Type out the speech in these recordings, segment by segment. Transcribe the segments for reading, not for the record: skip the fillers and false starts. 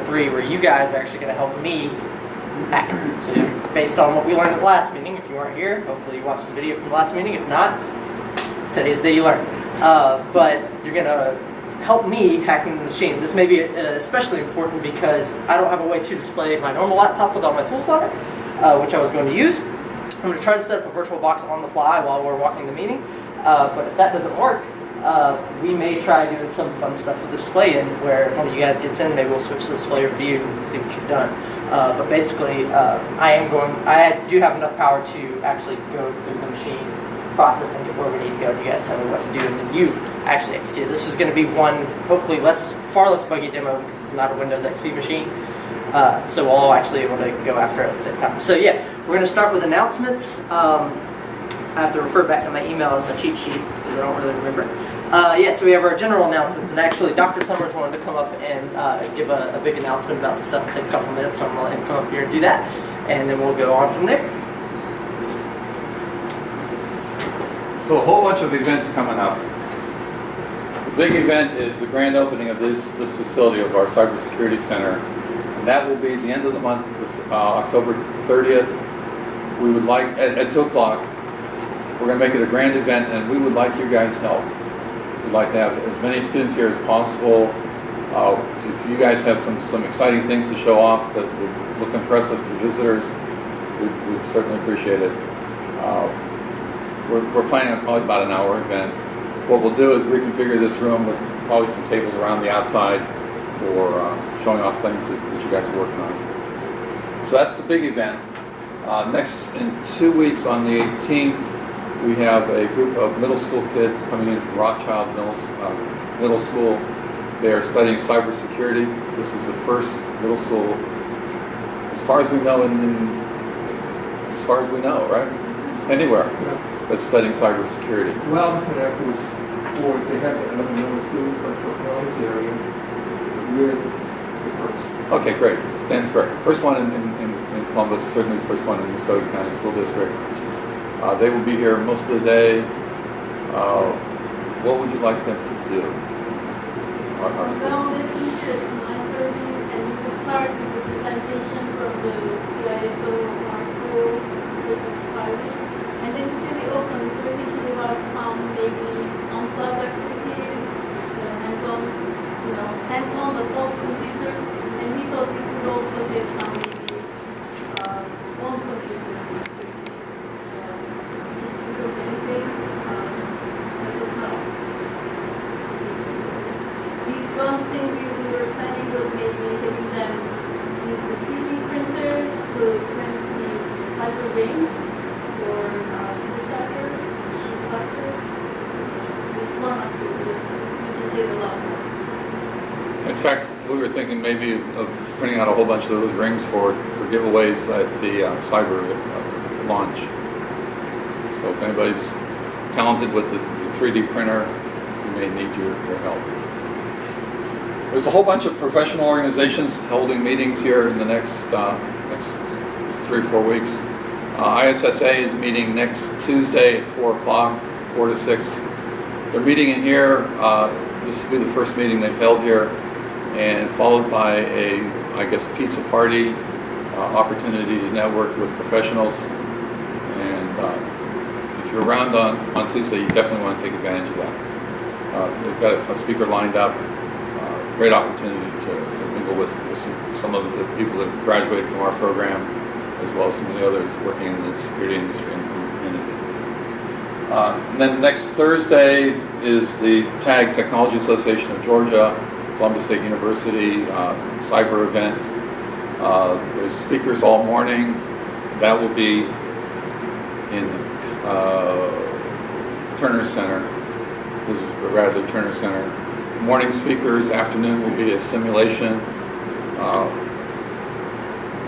3, where you guys are actually going to help me hack. So based on what we learned at the last meeting, if you weren't here, hopefully you watched the video from the last meeting. If not, today's the day you learn. But you're going to help me hacking the machine. This may be especially important because I don't have a way to display my normal laptop with all my tools on it, which I was going to use. I'm going to try to set up a virtual box on the fly while we're walking the meeting. But if that doesn't work, we may try doing some fun stuff with the display in, where if one of you guys gets in, maybe we'll switch to display review and see what you've done. But basically, I do have enough power to actually go through the machine process and get where we need to go. You guys tell me what to do, and then you actually execute. This is going to be one, hopefully far less buggy demo because it's not a Windows XP machine. So we'll all actually able to go after it at the same time. So yeah, we're going to start with announcements. I have to refer back to my email as my cheat sheet because I don't really remember. Yeah, so we have our general announcements, and actually Dr. Summers wanted to come up and give a big announcement about some stuff. It'll take a couple minutes, so I'm going to let him come up here and do that, and then we'll go on from there. So a whole bunch of events coming up. The big event is the grand opening of this facility of our cybersecurity center, and that will be at the end of the month, October 30th. We would like, at 2 o'clock, we're going to make it a grand event, and we would like you guys' help. We'd like to have as many students here as possible. If you guys have some exciting things to show off that would look impressive to visitors, we'd certainly appreciate it. We're planning on probably about an hour event. What we'll do is reconfigure this room with probably some tables around the outside for showing off things that you guys are working on. So that's the big event. Next, in 2 weeks on the 18th, we have a group of middle school kids coming in from Rothschild Middle School. They are studying cybersecurity. This is the first middle school, as far as we know, as far as we know, right? Anywhere that's studying cybersecurity. Well, for that was for they have other middle schools, but for Columbus area, we're the first. Okay, great. Stand correct. First one in Columbus, certainly the first one in Muskogee County School District. They will be here most of the day. What would you like them to do? Well, the teacher is 9:30, and we'll start with the presentation from the CISO of our school, students Carving, and then it's really open. We're thinking about some maybe unplugged activities, hands-on, but also computer, and we thought we could also get some maybe on computer. One thing we were planning was maybe having them use the 3D printer to print these cyber rings for City Soccer. It's one activity. We can get a lot more. In fact, we were thinking maybe of printing out a whole bunch of those rings for giveaways at the cyber launch. So if anybody's talented with the 3D printer, we may need your help. There's a whole bunch of professional organizations holding meetings here in the next 3 or 4 weeks. ISSA is meeting next Tuesday at 4 o'clock, 4 to 6. They're meeting in here. This will be the first meeting they've held here, and followed by a pizza party opportunity to network with professionals. And if you're around on Tuesday, you definitely want to take advantage of that. They've got a speaker lined up. Great opportunity to mingle with some of the people that graduated from our program, as well as some of the others working in the security industry and community. And then next Thursday is the TAG, Technology Association of Georgia, Columbus State University cyber event. There's speakers all morning. That will be in Turner Center. This is rather Turner Center. Morning speakers, afternoon will be a simulation.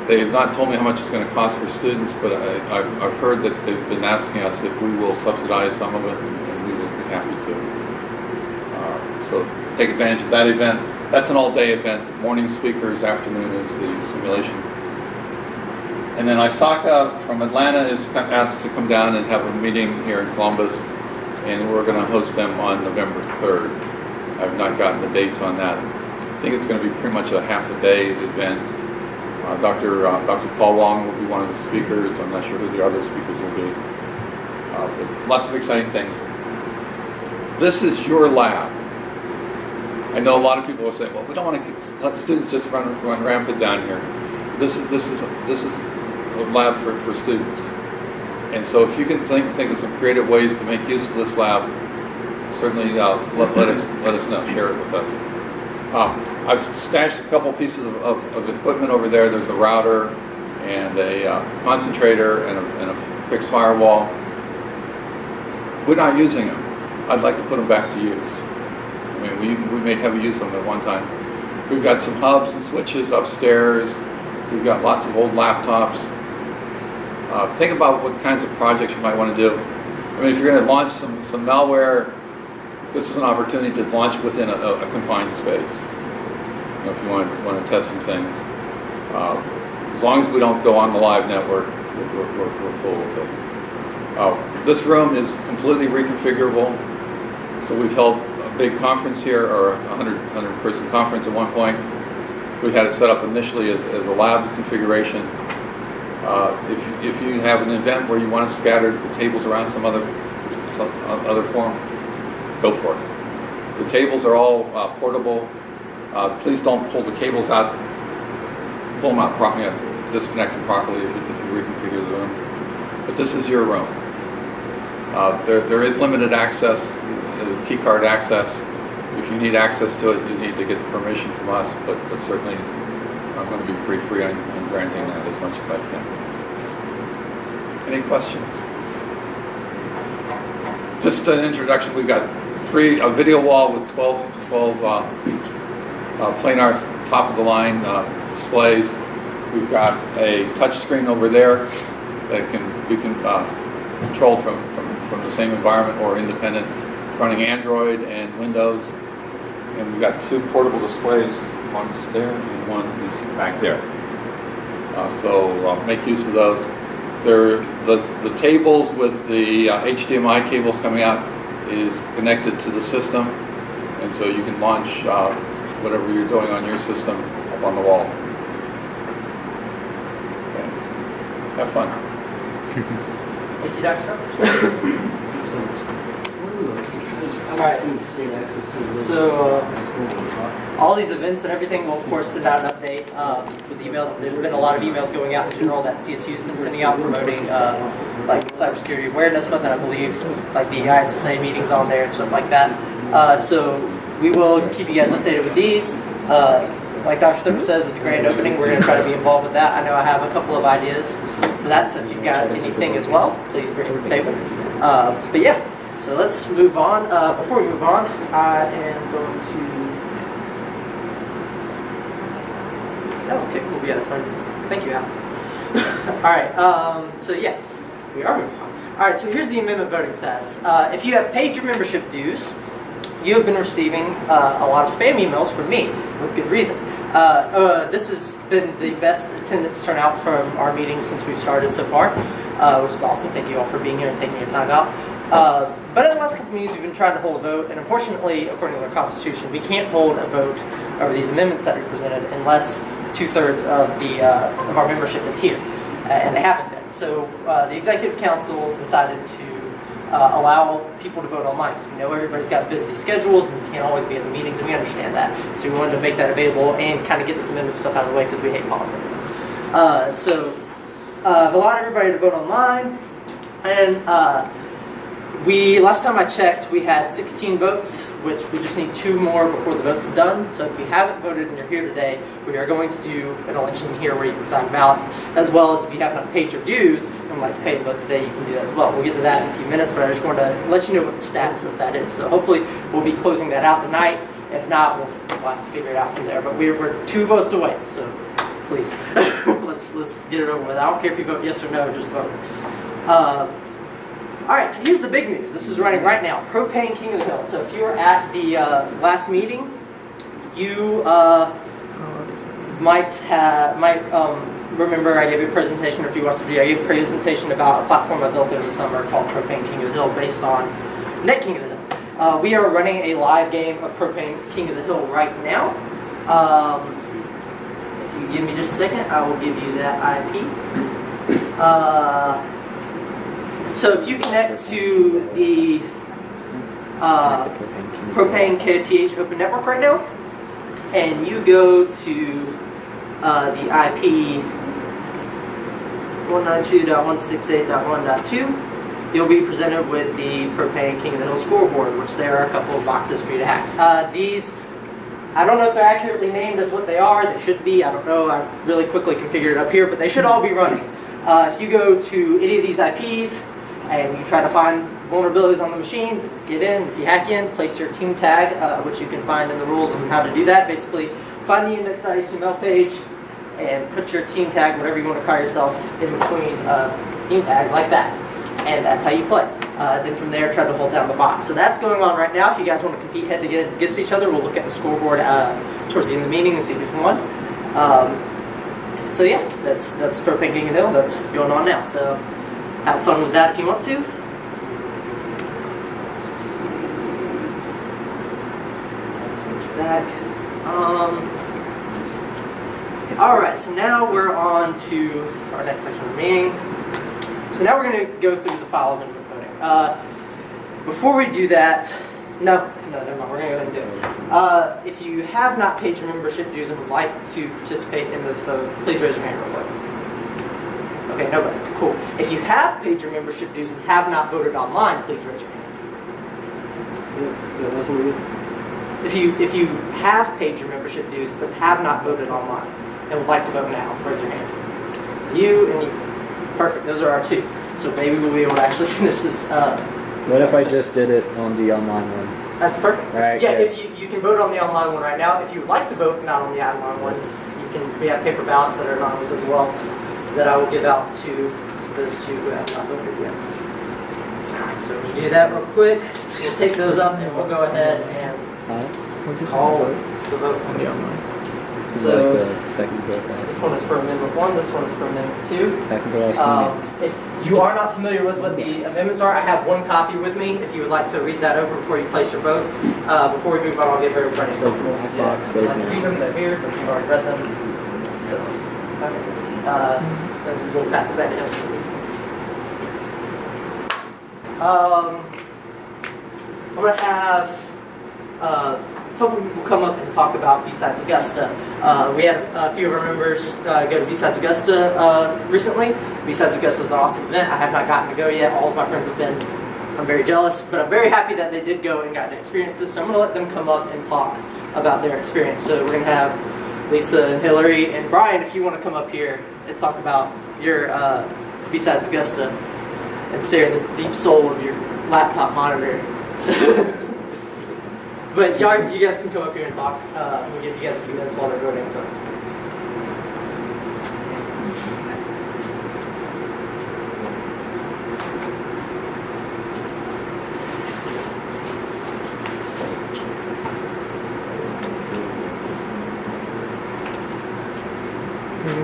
They have not told me how much it's going to cost for students, but I've heard that they've been asking us if we will subsidize some of it, and we will be happy to. So take advantage of that event. That's an all-day event. Morning speakers, afternoon is the simulation. And then ISACA from Atlanta is asked to come down and have a meeting here in Columbus, and we're going to host them on November 3rd. I've not gotten the dates on that. think it's going to be pretty much a half a day event. Dr. Paul Wong will be one of the speakers. I'm not sure who the other speakers will be. But lots of exciting things. This is your lab. I know a lot of people will say, well, we don't want to let students just run rampant down here. This is a lab for students. And so if you can think of some creative ways to make use of this lab, certainly let us know, share it with us. I've stashed a couple pieces of equipment over there. There's a router and a concentrator and a fixed firewall. We're not using them. I'd like to put them back to use. I mean, we made heavy use of them at one time. We've got some hubs and switches upstairs. We've got lots of old laptops. Think about what kinds of projects you might want to do. I mean, if you're going to launch some malware, this is an opportunity to launch within a confined space. You know, if you want to test some things. As long as we don't go on the live network, we're cool with it. This room is completely reconfigurable. So we've held a big conference here, or a 100-person conference at one point. We had it set up initially as a lab configuration. If you have an event where you want to scatter the tables around some other form, go for it. The tables are all portable. Please don't pull the cables out. Pull them out properly, disconnect them properly if you reconfigure the room. But this is your room. There is limited access, key card access. If you need access to it, you need to get permission from us, but certainly I'm going to be free on granting that as much as I can. Any questions? Just an introduction. We've got a video wall with 12 planar top-of-the-line displays. We've got a touch screen over there that can be controlled from the same environment or independent, running Android and Windows. And we've got 2 portable displays. One's there and one is back there. So make use of those. The tables with the HDMI cables coming out is connected to the system, and so you can launch whatever you're doing on your system up on the wall. Okay. Have fun. Thank you, Dr. Summers. Alright, so all these events and everything will of course send out an update with emails. There's been a lot of emails going out in general that CSU's been sending out promoting like Cybersecurity Awareness Month, and I believe like the ISSA meetings on there and stuff like that. So we will keep you guys updated with these. Like Dr. Summers says, with the grand opening, we're going to try to be involved with that. I know I have a couple of ideas for that, so if you've got anything as well, please bring it to the table. But yeah. So let's move on. Before we move on, I am going to... Oh, okay, cool. Yeah, that's fine. Thank you, Al. Alright, so yeah, we are moving on. Alright, so here's the amendment voting status. If you have paid your membership dues, you have been receiving a lot of spam emails from me, with good reason. This has been the best attendance turnout from our meetings since we've started so far, which is awesome. Thank you all for being here and taking your time out. But in the last couple of meetings, we've been trying to hold a vote, and unfortunately, according to our Constitution, we can't hold a vote over these amendments that are presented unless 2/3 of our membership is here, and they haven't been. So the Executive Council decided to allow people to vote online, because we know everybody's got busy schedules and you can't always be at the meetings, and we understand that. So we wanted to make that available and kind of get this amendment stuff out of the way because we hate politics. So I've allowed everybody to vote online, and last time I checked, we had 16 votes, which we just need 2 more before the vote's done. So if you haven't voted and you're here today, we are going to do an election here where you can sign ballots, as well as if you have not paid your dues and would like to pay to vote today, you can do that as well. We'll get to that in a few minutes, but I just wanted to let you know what the status of that is. So hopefully we'll be closing that out tonight. If not, we'll have to figure it out from there. But we're 2 votes away, so please, let's get it over with. I don't care if you vote yes or no, just vote. Alright, so here's the big news. This is running right now. Propane King of the Hill. So if you were at the last meeting, you might remember I gave you a presentation, or if you watched the video, I gave a presentation about a platform I built over the summer called Propane King of the Hill based on Net King of the Hill. We are running a live game of Propane King of the Hill right now. If you give me just a second, I will give you that IP. So if you connect to the Propane KOTH Open Network right now, and you go to the IP 192.168.1.2, you'll be presented with the Propane King of the Hill scoreboard, which there are a couple of boxes for you to hack. These, I don't know if they're accurately named as what they are. They should be. I don't know. I really quickly configured it up here, but they should all be running. If you go to any of these IPs and you try to find vulnerabilities on the machines, get in. If you hack in, place your team tag, which you can find in the rules on how to do that. Basically, find the index.html page and put your team tag, whatever you want to call yourself, in between team tags like that. And that's how you play. Then from there, try to hold down the box. So that's going on right now. If you guys want to compete head-to-head against each other, we'll look at the scoreboard towards the end of the meeting and see who's won. So yeah, that's Propane King of the Hill. That's going on now. So have fun with that if you want to. Let's see. Back. All right. So now we're on to our next section of the meeting. So now we're going to go through the file amendment voting. Before we do that, no, never mind. We're going to go ahead and do it. If you have not paid your membership dues and would like to participate in this vote, please raise your hand real quick. Okay, nobody. Cool. If you have paid your membership dues and have not voted online, please raise your hand. That's what we do. If you have paid your membership dues but have not voted online and would like to vote now, raise your hand. You and you. Perfect. Those are our two. So maybe we'll be able to actually finish this. What if I just did it on the online one? That's perfect. All right, yeah, good. if you can vote on the online one right now. If you would like to vote not on the online one, we have paper ballots that are anonymous as well that I will give out to those two who have not voted yet. So we'll do that real quick. We'll take those up and we'll go ahead and call the vote on the online. It's So, like the second to This last. one is for Amendment 1, this one is for Amendment 2. Second to last If you are not familiar with what the amendments are, I have one copy with me. If you would like to read that over before you place your vote. Before we move on, I'll give everybody comfortable. Yeah, if you'd like to read them, they're here. If you've already read them, okay. Then we'll pass it back to him. I'm going to have a couple people come up and talk about B-Sides Augusta. We had a few of our members go to B-Sides Augusta recently. B-Sides Augusta is an awesome event. I have not gotten to go yet. All of my friends have been. I'm very jealous, but I'm very happy that they did go and got to experience this. So I'm going to let them come up and talk about their experience. So we're going to have Lisa and Hillary and Brian, if you want to come up here and talk about your B-Sides Augusta and stare in the deep soul of your laptop monitor. But you guys can come up here and talk. We'll give you guys a few minutes while they're voting. So.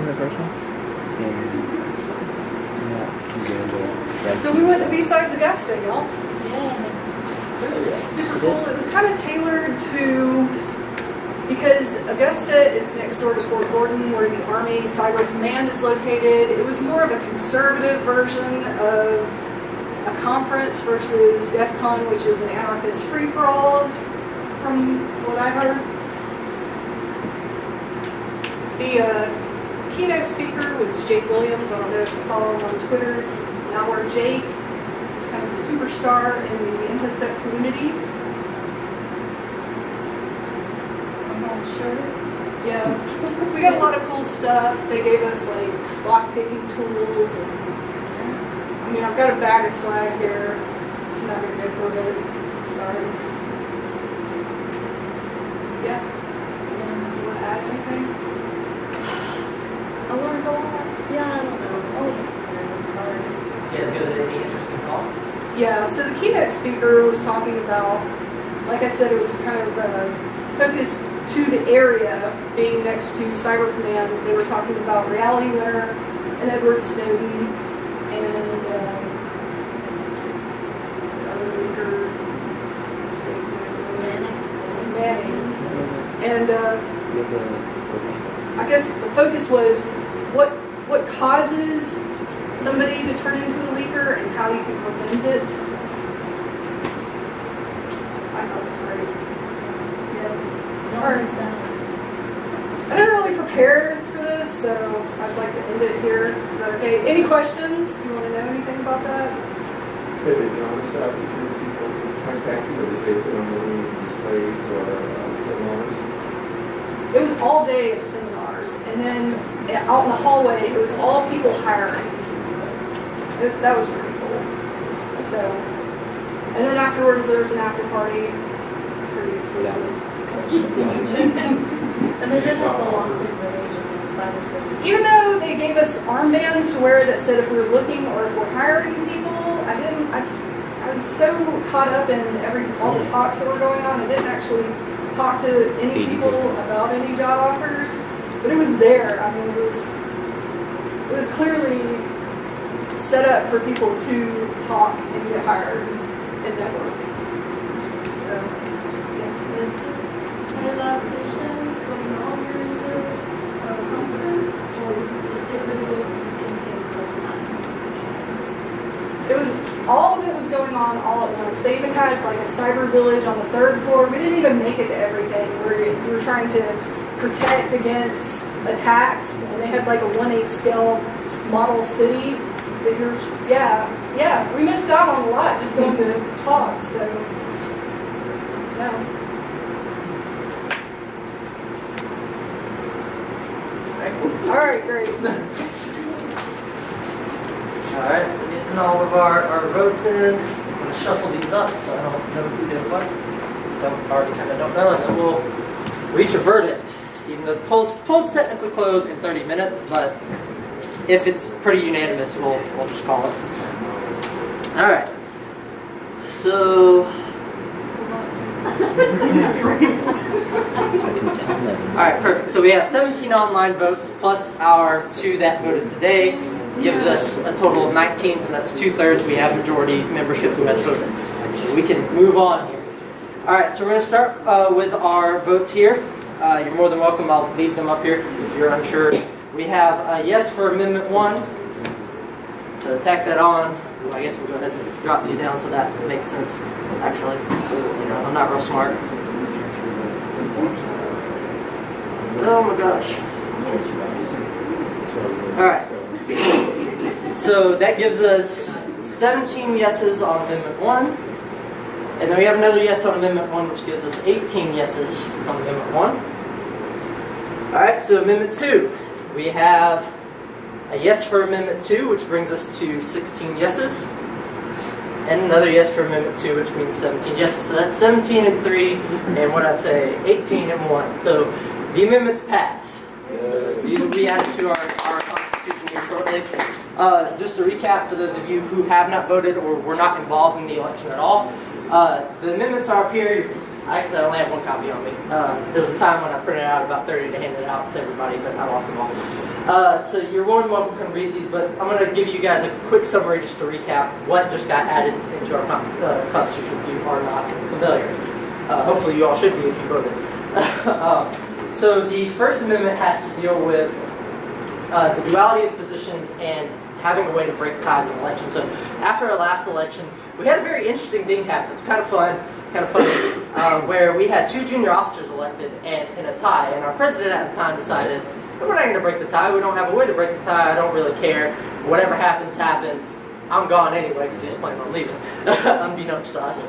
the first one? So we went to B-Sides Augusta, y'all. Yeah. It was super cool. It was kind of tailored to, because Augusta is next door to Fort Gordon, where the Army Cyber Command is located. It was more of a conservative version of a conference versus DEF CON, which is an anarchist free-for-all, from what I heard. The keynote speaker was Jake Williams. I don't know if you follow him on Twitter. He's Malware Jake. He's kind of a superstar in the InfoSec community. I'm not sure. Yeah, we got a lot of cool stuff. They gave us like lock picking tools. And, I mean, I've got a bag of swag here. I'm not gonna go through it. Sorry. Yeah. You want to add anything? I learned a lot. Yeah, I don't know. I'm sorry. You guys got any interesting thoughts? Yeah, so the keynote speaker was talking about, like I said, it was kind of focused to the area being next to Cyber Command. They were talking about Reality Winner and Edward Snowden and other leader, Stacey Manning. And give the I guess the focus was what causes somebody to turn into a leaker and how you can prevent it. I thought it was great. Yeah. All right. I didn't really prepare for this, so I'd like to end it here. Is that okay? Any questions? Do you want to know anything about that? Did the cybersecurity people contact you, or did they put on any displays or seminars? It was all day of seminars, and then out in the hallway, it was all people hiring. That was pretty cool. So, and then afterwards, there was an after party, pretty exclusive. And they did have a long information in cybersecurity. Even though they gave us armbands to wear that said if we were looking or if we're hiring people, I was so caught up in all the talks that were going on, I didn't actually talk to any people about any job offers, but it was there. I mean, it was clearly set up for people to talk and get hired and network. So, yes. Are there sessions going on during the conference, or is it just everybody goes to the same thing all the time? It was, all of it was going on all at once. They even had like a cyber village on the 3rd floor. We didn't even make it to everything. We were trying to protect against attacks, and they had like a 1/8 scale model city. Yeah, we missed out on a lot just going to talks, so, yeah. All right, great. Alright, we're getting all of our votes in. I'm going to shuffle these up so I don't know who did what. Some already kind of don't know, and then we'll reach a verdict. Even though the polls technically close in 30 minutes, but if it's pretty unanimous, we'll just call it. Alright. So... Alright, perfect. So we have 17 online votes plus our 2 that voted today. Gives us a total of 19, so that's 2/3. We have majority membership who has voted. So we can move on here. Alright, so we're going to start with our votes here. You're more than welcome. I'll leave them up here if you're unsure. We have a yes for Amendment 1. So tack that on. I guess we'll go ahead and drop these down so that makes sense, actually. You know, I'm not real smart. Oh my gosh. Alright. So that gives us 17 yeses on Amendment 1. And then we have another yes on Amendment 1, which gives us 18 yeses on Amendment 1. Alright, so Amendment 2. We have a yes for Amendment 2, which brings us to 16 yeses. And another yes for Amendment 2, which means 17 yeses. So that's 17 and 3, and what I say, 18 and 1. So the amendments pass. So these will be added to our Constitution here shortly. Just to recap, for those of you who have not voted or were not involved in the election at all, the amendments are up here. Actually, I only have one copy on me. There was a time when I printed out about 30 to hand it out to everybody, but I lost them all. So you're more than welcome to come read these, but I'm going to give you guys a quick summary just to recap what just got added into our Constitution if you are not familiar. Hopefully you all should be if you voted. So the First Amendment has to deal with the duality of positions and having a way to break ties in an election. So after our last election, we had a very interesting thing happen. It was kind of fun, where we had 2 junior officers elected and in a tie, and our president at the time decided, we're not going to break the tie. We don't have a way to break the tie. I don't really care. Whatever happens, happens. I'm gone anyway because he was planning on leaving, unbeknownst to us.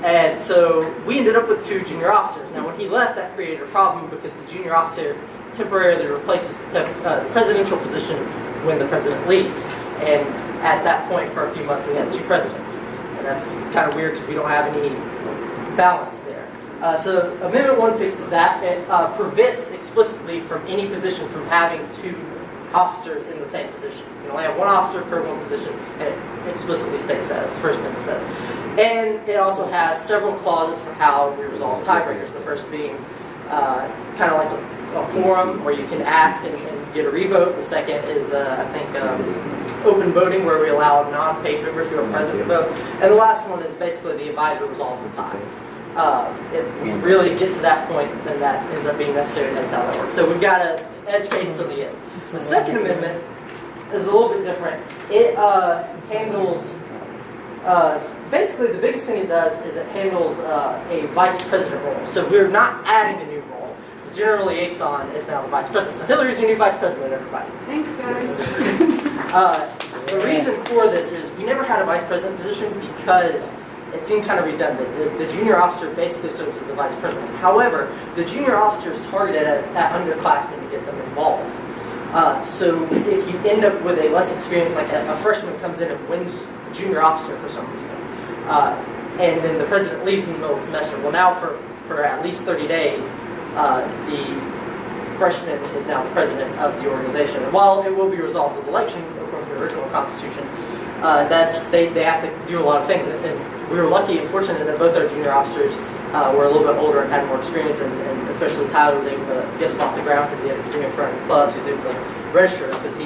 And so we ended up with 2 junior officers. Now when he left, that created a problem because the junior officer temporarily replaces the presidential position when the president leaves. And at that point, for a few months, we had 2 presidents. And that's kind of weird because we don't have any balance there. So Amendment 1 fixes that. It prevents explicitly from any position from having 2 officers in the same position. You can only have 1 officer per 1 position, and it explicitly states that. That's the first thing it says. And it also has several clauses for how we resolve tiebreakers. The first being kind of like a forum where you can ask and get a revote. The second is, I think, open voting where we allow non-paid members who are present to vote. And the last one is basically the advisor resolves the tie. If we really get to that point, then that ends up being necessary. That's how that works. So we've got an edge case till the end. The Second Amendment is a little bit different. It handles, basically the biggest thing it does is it handles a vice president role. So we're not adding a new role. The general liaison is now the vice president. So Hillary's your new vice president, everybody. Thanks, guys. The reason for this is we never had a vice president position because it seemed kind of redundant. The junior officer basically serves as the vice president. However, the junior officer is targeted as underclassmen to get them involved. So if you end up with a less experienced, like a freshman comes in and wins junior officer for some reason, and then the president leaves in the middle of the semester, well now for at least 30 days, the freshman is now the president of the organization. And while it will be resolved with election according to the original constitution, they have to do a lot of things. And we were lucky and fortunate that both our junior officers were a little bit older and had more experience, and especially Tyler was able to get us off the ground because he had experience running clubs. He was able to register us because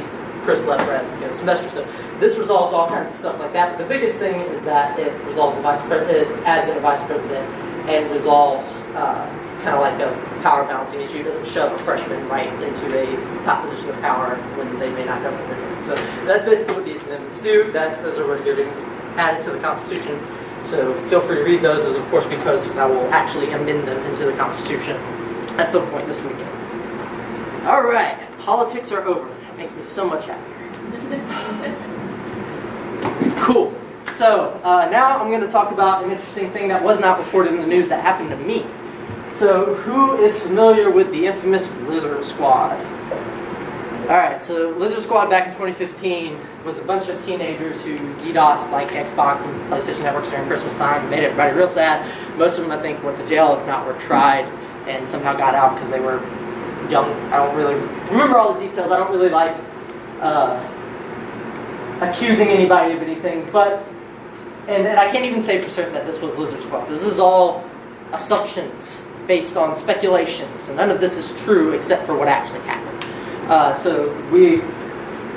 Chris left right at the beginning of the semester. So this resolves all kinds of stuff like that. But the biggest thing is that it resolves the vice president, it adds in a vice president, and resolves kind of like a power balancing issue. It doesn't shove a freshman right into a top position of power when they may not know what they're doing. So that's basically what these amendments do. Those are already getting added to the Constitution. So feel free to read those. Those, of course, be posted, and I will actually amend them into the Constitution at some point this weekend. All right, politics are over. That makes me so much happier. Cool. So now I'm going to talk about an interesting thing that was not reported in the news that happened to me. So who is familiar with the infamous Lizard Squad? Alright, so Lizard Squad back in 2015 was a bunch of teenagers who DDoSed like Xbox and PlayStation networks during Christmas time and made everybody real sad. Most of them, I think, went to jail, if not were tried, and somehow got out because they were young. I don't really remember all the details. I don't really like accusing anybody of anything, but, and I can't even say for certain that this was Lizard Squad. So this is all assumptions based on speculation. So none of this is true except for what actually happened. So we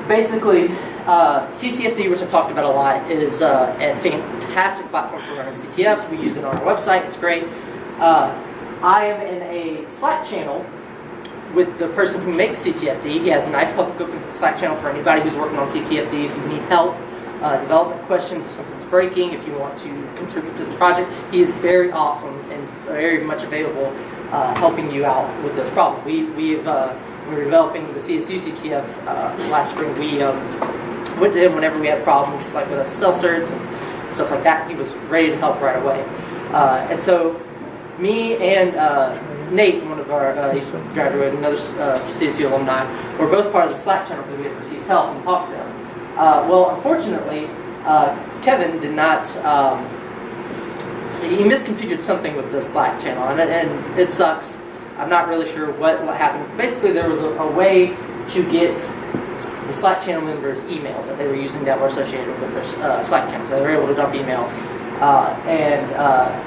basically, CTFD, which I've talked about a lot, is a fantastic platform for running CTFs. We use it on our website. It's great. I am in a Slack channel with the person who makes CTFD. He has a nice public open Slack channel for anybody who's working on CTFD. If you need help, development questions, if something's breaking, if you want to contribute to the project, he is very awesome and very much available, helping you out with those problems. We were developing the CSU CTF last spring. We went to him whenever we had problems, like with SSL certs and stuff like that. He was ready to help right away. And so me and Nate, one of our, he's graduated, another CSU alumni, were both part of the Slack channel because we had received help and talked to him. Well, unfortunately, Kevin did not, he misconfigured something with the Slack channel, and it sucks. I'm not really sure what happened. Basically, there was a way to get the Slack channel members' emails that they were using that were associated with their Slack account. So they were able to dump emails. And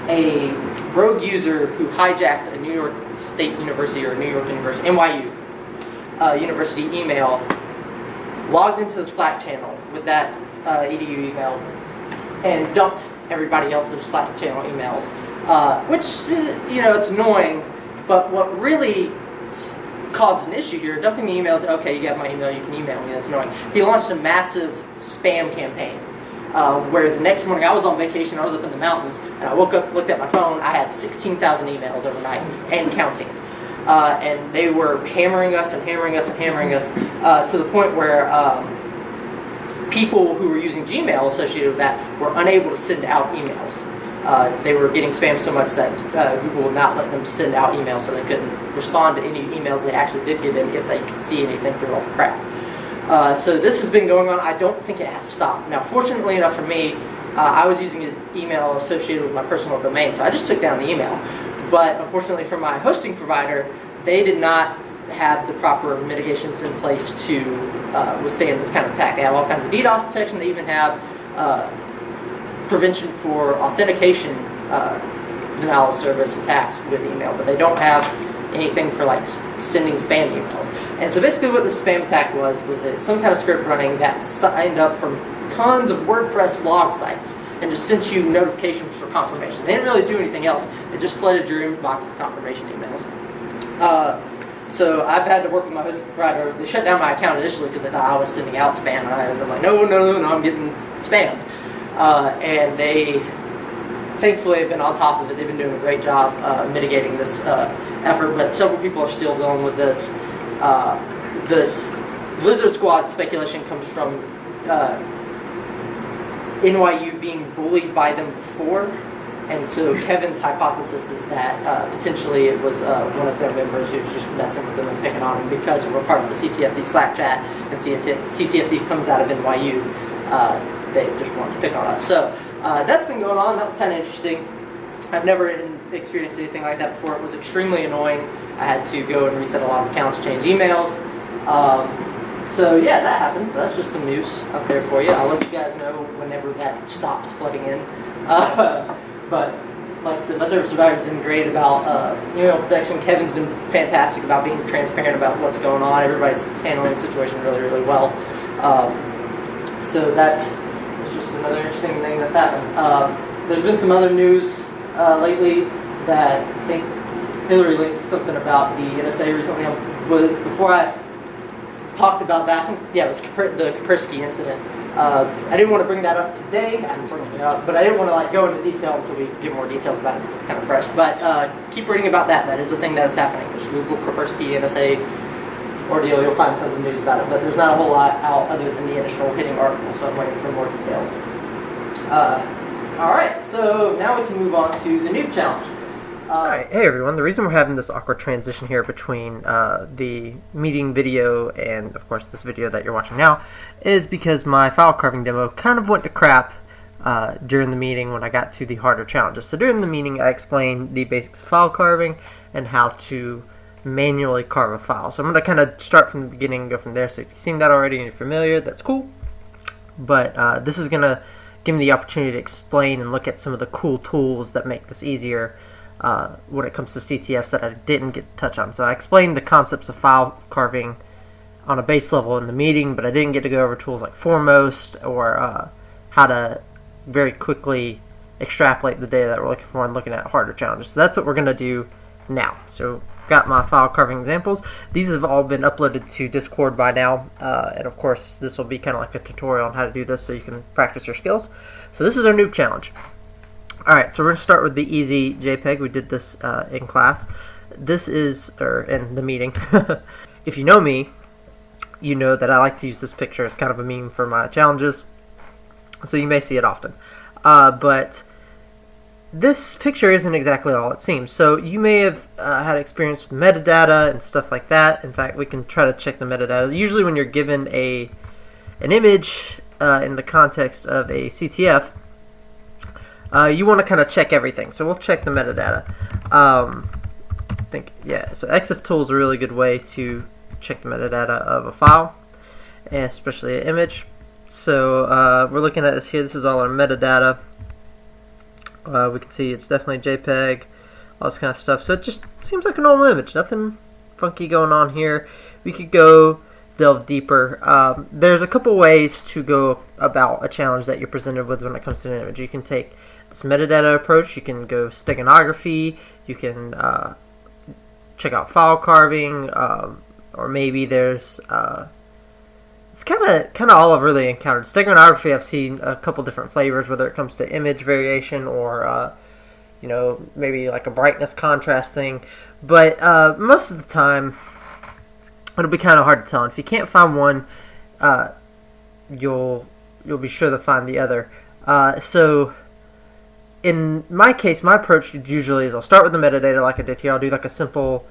a rogue user who hijacked a New York State University or New York University, NYU university email, logged into the Slack channel with that edu email and dumped everybody else's Slack channel emails, which, you know, it's annoying, but what really caused an issue here, dumping the emails, okay, you got my email, you can email me, that's annoying. He launched a massive spam campaign where the next morning, I was on vacation, I was up in the mountains, and I woke up, looked at my phone, I had 16,000 emails overnight and counting. And they were hammering us and hammering us and hammering us to the point where people who were using Gmail associated with that were unable to send out emails. They were getting spammed so much that Google would not let them send out emails, so they couldn't respond to any emails they actually did get in if they could see anything through all the crap. So this has been going on. I don't think it has stopped. Now, fortunately enough for me, I was using an email associated with my personal domain, so I just took down the email. But unfortunately for my hosting provider, they did not have the proper mitigations in place to withstand this kind of attack. They have all kinds of DDoS protection. They even have prevention for authentication denial of service attacks with email, but they don't have anything for like sending spam emails. And so basically what the spam attack was some kind of script running that signed up from tons of WordPress blog sites and just sent you notifications for confirmation. They didn't really do anything else. It just flooded your inbox with confirmation emails. So I've had to work with my hosting provider. They shut down my account initially because they thought I was sending out spam, and I was like, no, I'm getting spammed. And they thankfully have been on top of it. They've been doing a great job mitigating this effort, but several people are still dealing with this. This Lizard Squad speculation comes from NYU being bullied by them before, and so Kevin's hypothesis is that potentially it was one of their members who was just messing with them and picking on them because we're part of the CTFD Slack chat, and CTFD comes out of NYU. They just wanted to pick on us. So that's been going on. That was kind of interesting. I've never experienced anything like that before. It was extremely annoying. I had to go and reset a lot of accounts, change emails. So yeah, that happens. That's just some news out there for you. I'll let you guys know whenever that stops flooding in. But like I said, my service provider's been great about email protection. Kevin's been fantastic about being transparent about what's going on. Everybody's handling the situation really, really well. So that's just another interesting thing that's happened. There's been some other news lately that I think Hillary linked something about the NSA recently. But before I talked about that, I think, yeah, it was the Kaspersky incident. I didn't want to bring that up today. I'm bringing it up, but I didn't want to go into detail until we get more details about it because it's kind of fresh. But keep reading about that. That is a thing that is happening. Just Google Kaspersky NSA ordeal. You'll find tons of news about it. But there's not a whole lot out other than the initial hitting article, so I'm waiting for more details. All right, so now we can move on to the noob challenge. Alright, hey everyone, the reason we're having this awkward transition here between the meeting video and, of course, this video that you're watching now is because my file carving demo kind of went to crap during the meeting when I got to the harder challenges. So during the meeting, I explained the basics of file carving and how to manually carve a file. So I'm going to kind of start from the beginning and go from there. So if you've seen that already and you're familiar, that's cool. But this is going to give me the opportunity to explain and look at some of the cool tools that make this easier when it comes to CTFs that I didn't get to touch on. So I explained the concepts of file carving on a base level in the meeting, but I didn't get to go over tools like Foremost or how to very quickly extrapolate the data that we're looking for and looking at harder challenges. So that's what we're going to do now. So got my file carving examples. These have all been uploaded to Discord by now, and of course this will be kind of like a tutorial on how to do this so you can practice your skills. So this is our noob challenge. Alright, so we're going to start with the easy JPEG. We did this in class. This is, or in the meeting. If you know me, you know that I like to use this picture as kind of a meme for my challenges, so you may see it often. But this picture isn't exactly all it seems. So you may have had experience with metadata and stuff like that. In fact, we can try to check the metadata. Usually when you're given an image in the context of a CTF, you want to kind of check everything. So we'll check the metadata. So EXIF tool is a really good way to check the metadata of a file, and especially an image. So we're looking at this here. This is all our metadata. We can see it's definitely JPEG, all this kind of stuff. So it just seems like a normal image. Nothing funky going on here. We could go delve deeper. There's a couple ways to go about a challenge that you're presented with when it comes to an image. You can take this metadata approach. You can go steganography. You can check out file carving, or maybe there's it's kind of all I've really encountered. Steganography, I've seen a couple different flavors, whether it comes to image variation or maybe like a brightness contrast thing. But most of the time, it'll be kind of hard to tell. And if you can't find one, you'll be sure to find the other. So in my case, my approach usually is I'll start with the metadata like I did here. I'll do like a simple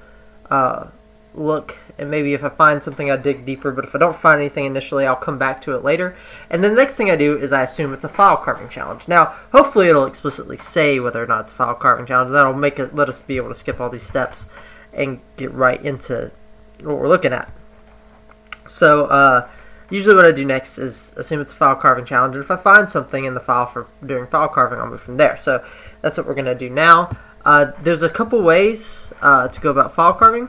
look, and maybe if I find something I dig deeper, but if I don't find anything initially, I'll come back to it later. And then the next thing I do is I assume it's a file carving challenge. Now, hopefully it'll explicitly say whether or not it's a file carving challenge, and that'll let us be able to skip all these steps and get right into what we're looking at. So usually what I do next is assume it's a file carving challenge, and if I find something in the file for doing file carving, I'll move from there. So that's what we're going to do now. There's a couple ways to go about file carving.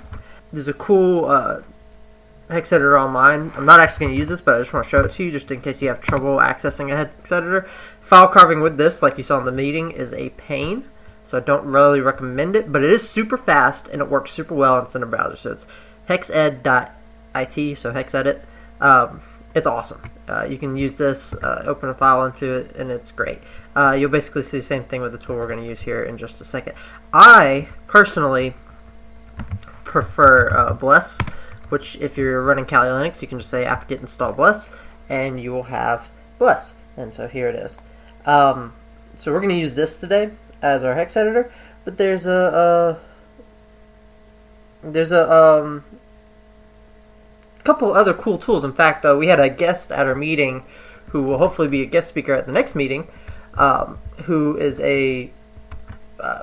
There's a cool Hex Editor online. I'm not actually going to use this, but I just want to show it to you just in case you have trouble accessing a Hex Editor. File carving with this, like you saw in the meeting, is a pain. So I don't really recommend it, but it is super fast and it works super well and it's in a browser. So it's hexed.it, so Hex Edit. It's awesome. You can use this, open a file into it, and it's great. You'll basically see the same thing with the tool we're going to use here in just a second. I personally prefer Bless, which if you're running Kali Linux, you can just say apt-get install Bless, and you will have Bless. And so here it is. So we're going to use this today as our Hex Editor, but there's a couple other cool tools. In fact, we had a guest at our meeting who will hopefully be a guest speaker at the next meeting, who is a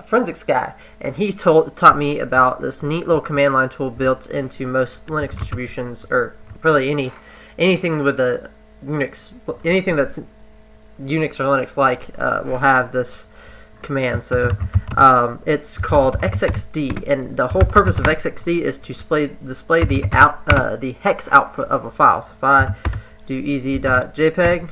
forensics guy, and he taught me about this neat little command line tool built into most Linux distributions, or really anything with a Unix, anything that's Unix or Linux like will have this command. So it's called XXD, and the whole purpose of XXD is to display the hex output of a file. So if I do easy.jpg,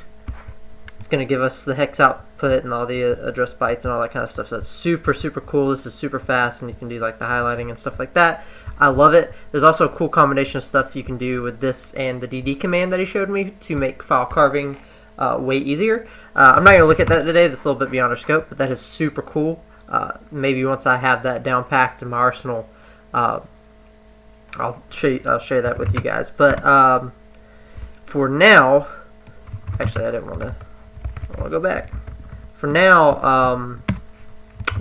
it's going to give us the hex output and all the address bytes and all that kind of stuff. So that's super cool. This is super fast, and you can do like the highlighting and stuff like that. I love it. There's also a cool combination of stuff you can do with this and the dd command that he showed me to make file carving way easier. I'm not going to look at that today. That's a little bit beyond our scope, but that is super cool. Maybe once I have that down packed in my arsenal, I'll share that with you guys. But for now, actually, I want to go back. For now,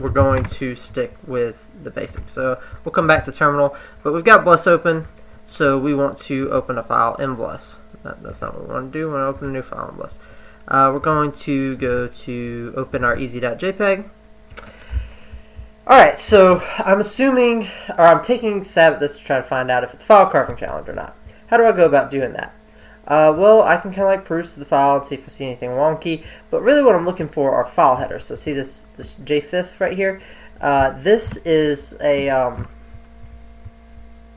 we're going to stick with the basics. So we'll come back to terminal, but we've got Bless open, so we want to open a file in Bless. That's not what we want to do. We want to open a new file in Bless. We're going to go to open our easy.jpg. Alright, so I'm assuming, or I'm taking a stab at this to try to find out if it's a file carving challenge or not. How do I go about doing that? Well, I can kind of like peruse through the file and see if I see anything wonky, but really what I'm looking for are file headers. So see this JFIF right here? This is a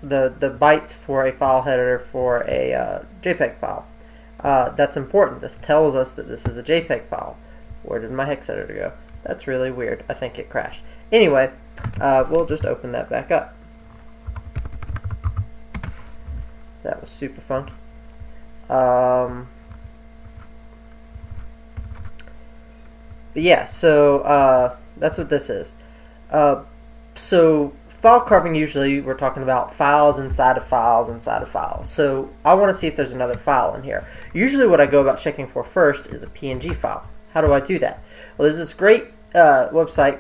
the bytes for a file header for a JPEG file. That's important. This tells us that this is a JPEG file. Where did my Hex Editor go? That's really weird. I think it crashed. Anyway, we'll just open that back up. That was super funky. But yeah, so that's what this is. So file carving, usually we're talking about files inside of files inside of files. So I want to see if there's another file in here. Usually what I go about checking for first is a PNG file. How do I do that? Well, there's this great website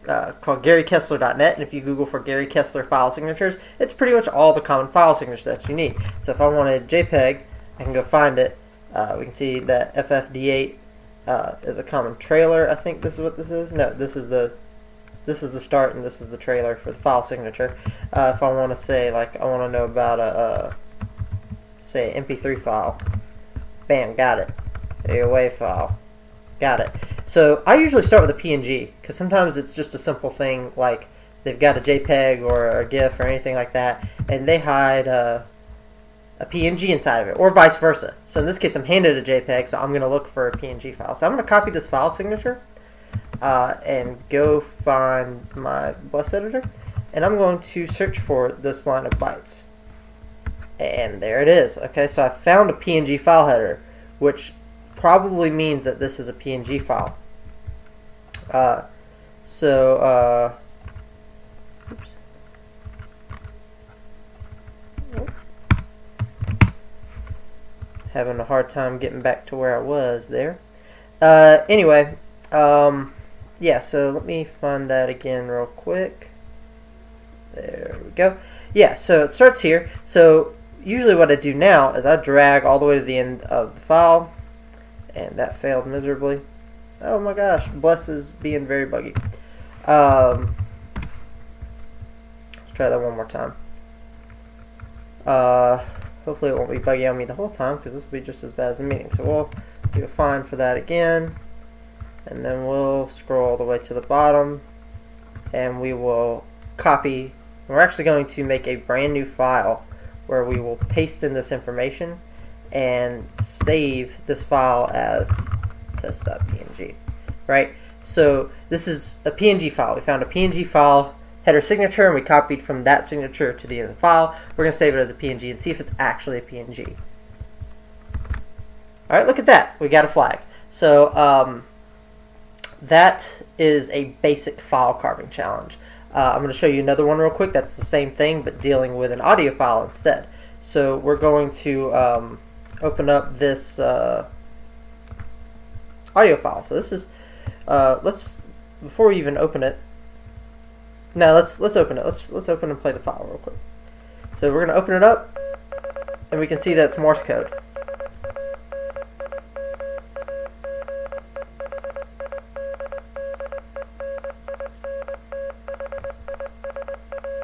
called GaryKessler.net, and if you Google for Gary Kessler file signatures, it's pretty much all the common file signatures that you need. So if I wanted JPEG, I can go find it. We can see that FFD8 is a common trailer. I think this is what this is. No, this is the start and this is the trailer for the file signature. If I want to say, like, I want to know about a say MP3 file, bam, got it. A WAV file, got it. So I usually start with a PNG because sometimes it's just a simple thing like they've got a JPEG or a GIF or anything like that, and they hide a PNG inside of it, or vice versa. So in this case, I'm handed a JPEG, so I'm going to look for a PNG file. So I'm going to copy this file signature and go find my Bless editor, and I'm going to search for this line of bytes. And there it is. Okay, so I found a PNG file header, which probably means that this is a PNG file. Oops. Having a hard time getting back to where I was there. Anyway, yeah, so let me find that again real quick. There we go. Yeah, so it starts here. So usually what I do now is I drag all the way to the end of the file, and that failed miserably. Oh my gosh, Bless is being very buggy. Let's try that one more time. Hopefully it won't be buggy on me the whole time, because this will be just as bad as the meeting. So we'll do a find for that again, and then we'll scroll all the way to the bottom, and we will copy. We're actually going to make a brand new file where we will paste in this information and save this file as test.png, right? So this is a PNG file. We found a PNG file header signature, and we copied from that signature to the end of the file. We're going to save it as a PNG and see if it's actually a PNG. All right, look at that. We got a flag. So that is a basic file carving challenge. I'm going to show you another one real quick. That's the same thing, but dealing with an audio file instead. So we're going to open up this audio file. So this is before we even open it. No, let's open it. Let's open and play the file real quick. So we're going to open it up, and we can see that it's Morse code.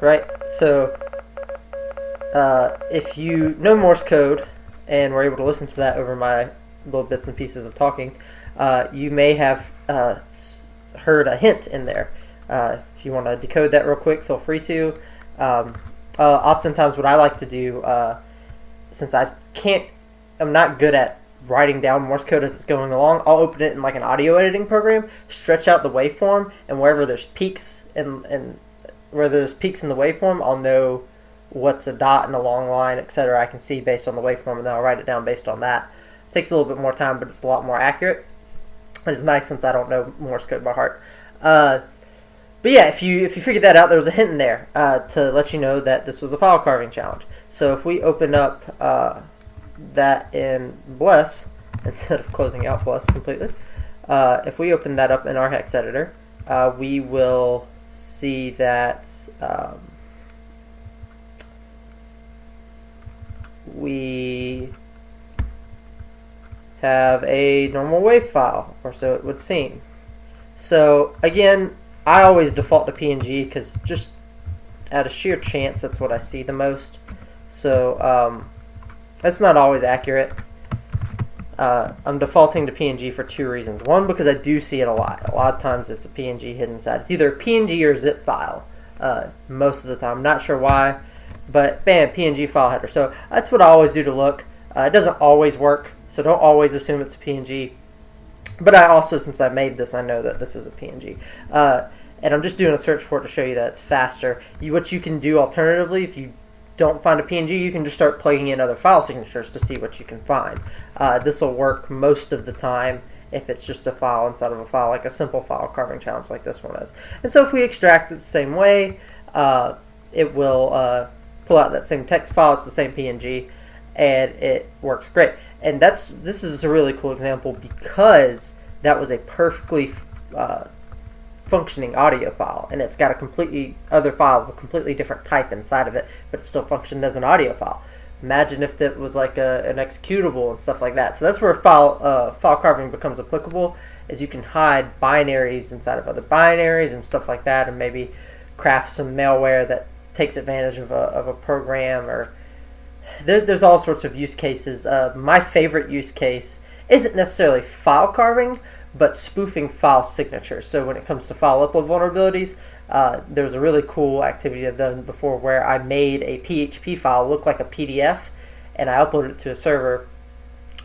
Right, so if you know Morse code and were able to listen to that over my little bits and pieces of talking, you may have heard a hint in there. If you want to decode that real quick, feel free to. Oftentimes what I like to do, since I'm not good at writing down Morse code as it's going along, I'll open it in like an audio editing program, stretch out the waveform, and wherever there's peaks in where there's peaks in the waveform, I'll know what's a dot and a long line, etc. I can see based on the waveform, and then I'll write it down based on that. It takes a little bit more time, but it's a lot more accurate. And it's nice since I don't know Morse code by heart. But yeah, if you figured that out, there was a hint in there to let you know that this was a file carving challenge. So if we open up that in Bless, instead of closing out Bless completely, if we open that up in our Hex Editor, we will see that we have a normal wave file, or so it would seem. So again, I always default to PNG because just out of sheer chance that's what I see the most. So that's not always accurate. I'm defaulting to PNG for two reasons. One, because I do see it a lot. A lot of times it's a PNG hidden inside. It's either a PNG or zip file most of the time. I'm not sure why, but bam, PNG file header. So that's what I always do to look. It doesn't always work, so don't always assume it's a PNG. But I also, since I made this, I know that this is a PNG. And I'm just doing a search for it to show you that it's faster. What you can do alternatively, if you don't find a PNG, you can just start plugging in other file signatures to see what you can find. This will work most of the time if it's just a file inside of a file, like a simple file carving challenge like this one is. And so if we extract it the same way, it will pull out that same text file. It's the same PNG, and it works great. And this is a really cool example because that was a perfectly functioning audio file, and it's got a completely other file of a completely different type inside of it, but it still functioned as an audio file. Imagine if that was like an executable and stuff like that. So that's where file carving becomes applicable, is you can hide binaries inside of other binaries and stuff like that, and maybe craft some malware that takes advantage of a program, or there's all sorts of use cases. My favorite use case isn't necessarily file carving, but spoofing file signatures. So when it comes to file upload vulnerabilities, there was a really cool activity I've done before where I made a PHP file look like a PDF, and I uploaded it to a server.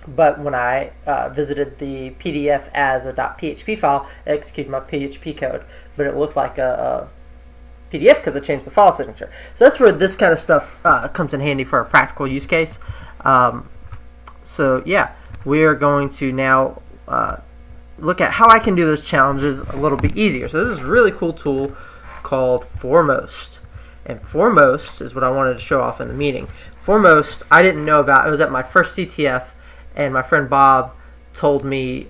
But when I visited the PDF as a .php file, it executed my PHP code, but it looked like a PDF because I changed the file signature. So that's where this kind of stuff comes in handy for a practical use case. So yeah, we are going to now look at how I can do those challenges a little bit easier. So this is a really cool tool called Foremost. And Foremost is what I wanted to show off in the meeting. Foremost, I didn't know about. It was at my first CTF, and my friend Bob told me,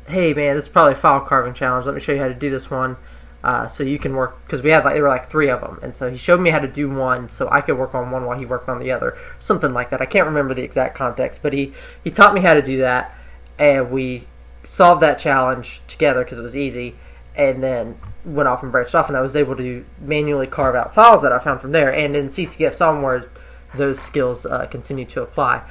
hey man, this is probably a file carving challenge. Let me show you how to do this one. So you can work, because we had there were like 3 of them, and so he showed me how to do one so I could work on one while he worked on the other, something like that. I can't remember the exact context, but he taught me how to do that, and we solved that challenge together because it was easy, and then went off and branched off, and I was able to manually carve out files that I found from there, and in CTF somewhere those skills continue to apply.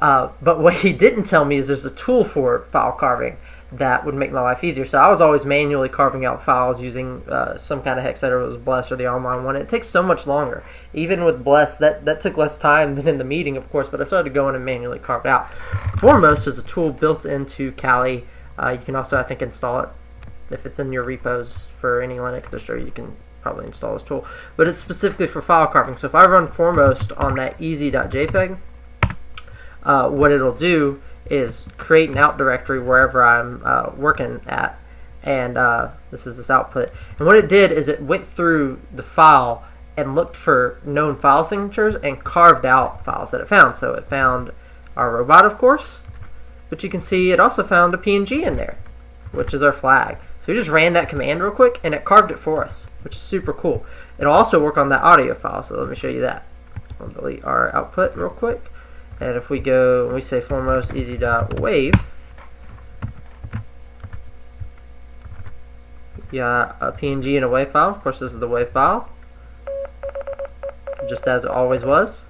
But what he didn't tell me is there's a tool for file carving that would make my life easier. So I was always manually carving out files using some kind of hex editor. It was Bless or the online one. It takes so much longer. Even with Bless, that took less time than in the meeting, of course, but I started going and manually carved out. Foremost is a tool built into Kali You can also, I think, install it. If it's in your repos for any Linux distro, you can probably install this tool. But it's specifically for file carving. So if I run foremost on that easy.jpg, what it'll do is create an out directory wherever I'm working at. And this is this output. And what it did is it went through the file and looked for known file signatures and carved out files that it found. So it found our robot, of course, but you can see it also found a PNG in there, which is our flag. So we just ran that command real quick and it carved it for us, which is super cool. It'll also work on that audio file, so let me show you that. I'll delete our output real quick. And if we go, we say foremost easy.wave, got a PNG and a WAV file. Of course, this is the WAV file, just as it always was.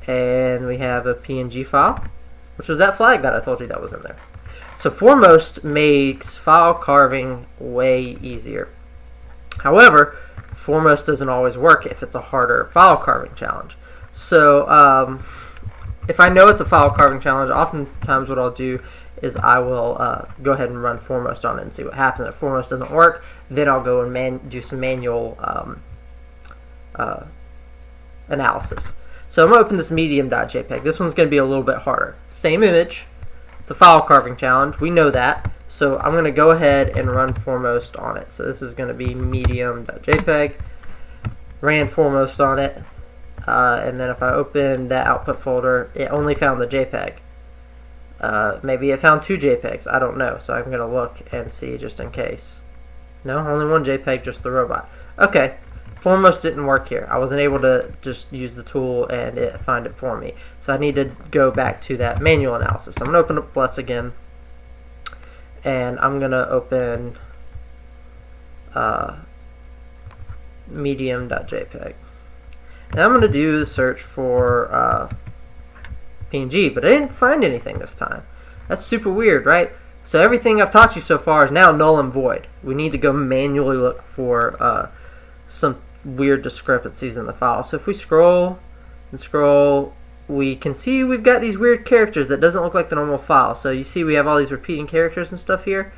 And we have a PNG file, which was that flag that I told you that was in there. So Foremost makes file carving way easier. However, Foremost doesn't always work if it's a harder file carving challenge. So if I know it's a file carving challenge, oftentimes what I'll do is I will go ahead and run Foremost on it and see what happens. If Foremost doesn't work, then I'll go and do some manual analysis. So I'm going to open this medium.jpg. This one's going to be a little bit harder. Same image. It's a file carving challenge. We know that. So I'm going to go ahead and run Foremost on it. So this is going to be medium.jpg. Ran Foremost on it. And then if I open that output folder, it only found the JPEG. Maybe it found 2 JPEGs. I don't know. So I'm going to look and see just in case. No, only 1 JPEG, just the robot. Okay. Foremost didn't work here. I wasn't able to just use the tool and it find it for me. So I need to go back to that manual analysis. I'm going to open up Bless again. And I'm going to open medium.jpg. And I'm going to do the search for PNG, but I didn't find anything this time. That's super weird, right? So everything I've taught you so far is now null and void. We need to go manually look for some weird discrepancies in the file. So if we scroll and scroll, we can see we've got these weird characters that doesn't look like the normal file. So you see we have all these repeating characters and stuff here.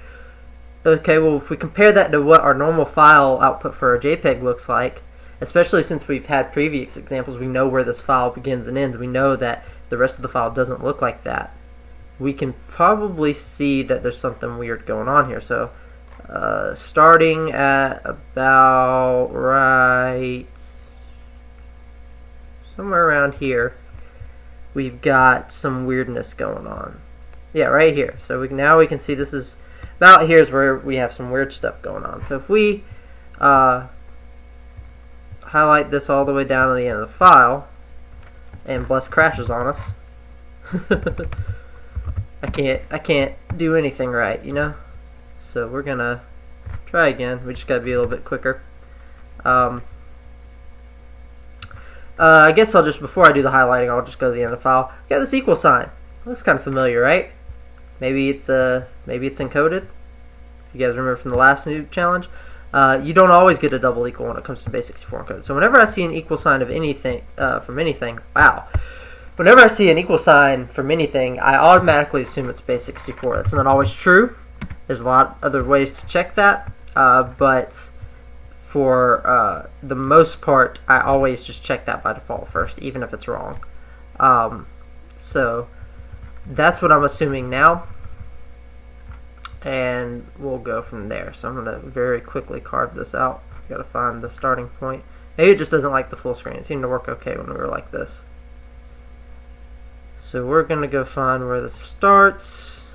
Okay, well if we compare that to what our normal file output for a JPEG looks like, especially since we've had previous examples, we know where this file begins and ends. We know that the rest of the file doesn't look like that. We can probably see that there's something weird going on here. So starting at about right somewhere around here, we've got some weirdness going on. Yeah, right here. So now we can see this is about here's where we have some weird stuff going on. So if we highlight this all the way down to the end of the file, and Bless crashes on us, I can't do anything right, you know. So we're gonna try again. We just gotta be a little bit quicker. I guess I'll just, before I do the highlighting, I'll just go to the end of the file. Got this equal sign. Looks kind of familiar, right? Maybe it's encoded. If you guys remember from the last new challenge, you don't always get a double equal when it comes to base64 encode. So whenever I see an equal sign of anything from anything, whenever I see an equal sign from anything, I automatically assume it's base64. That's not always true. There's a lot of other ways to check that, but for the most part, I always just check that by default first, even if it's wrong. So that's what I'm assuming now, and we'll go from there. So I'm going to very quickly carve this out. Got to find the starting point. Maybe it just doesn't like the full screen. It seemed to work okay when we were like this. So we're going to go find where this starts.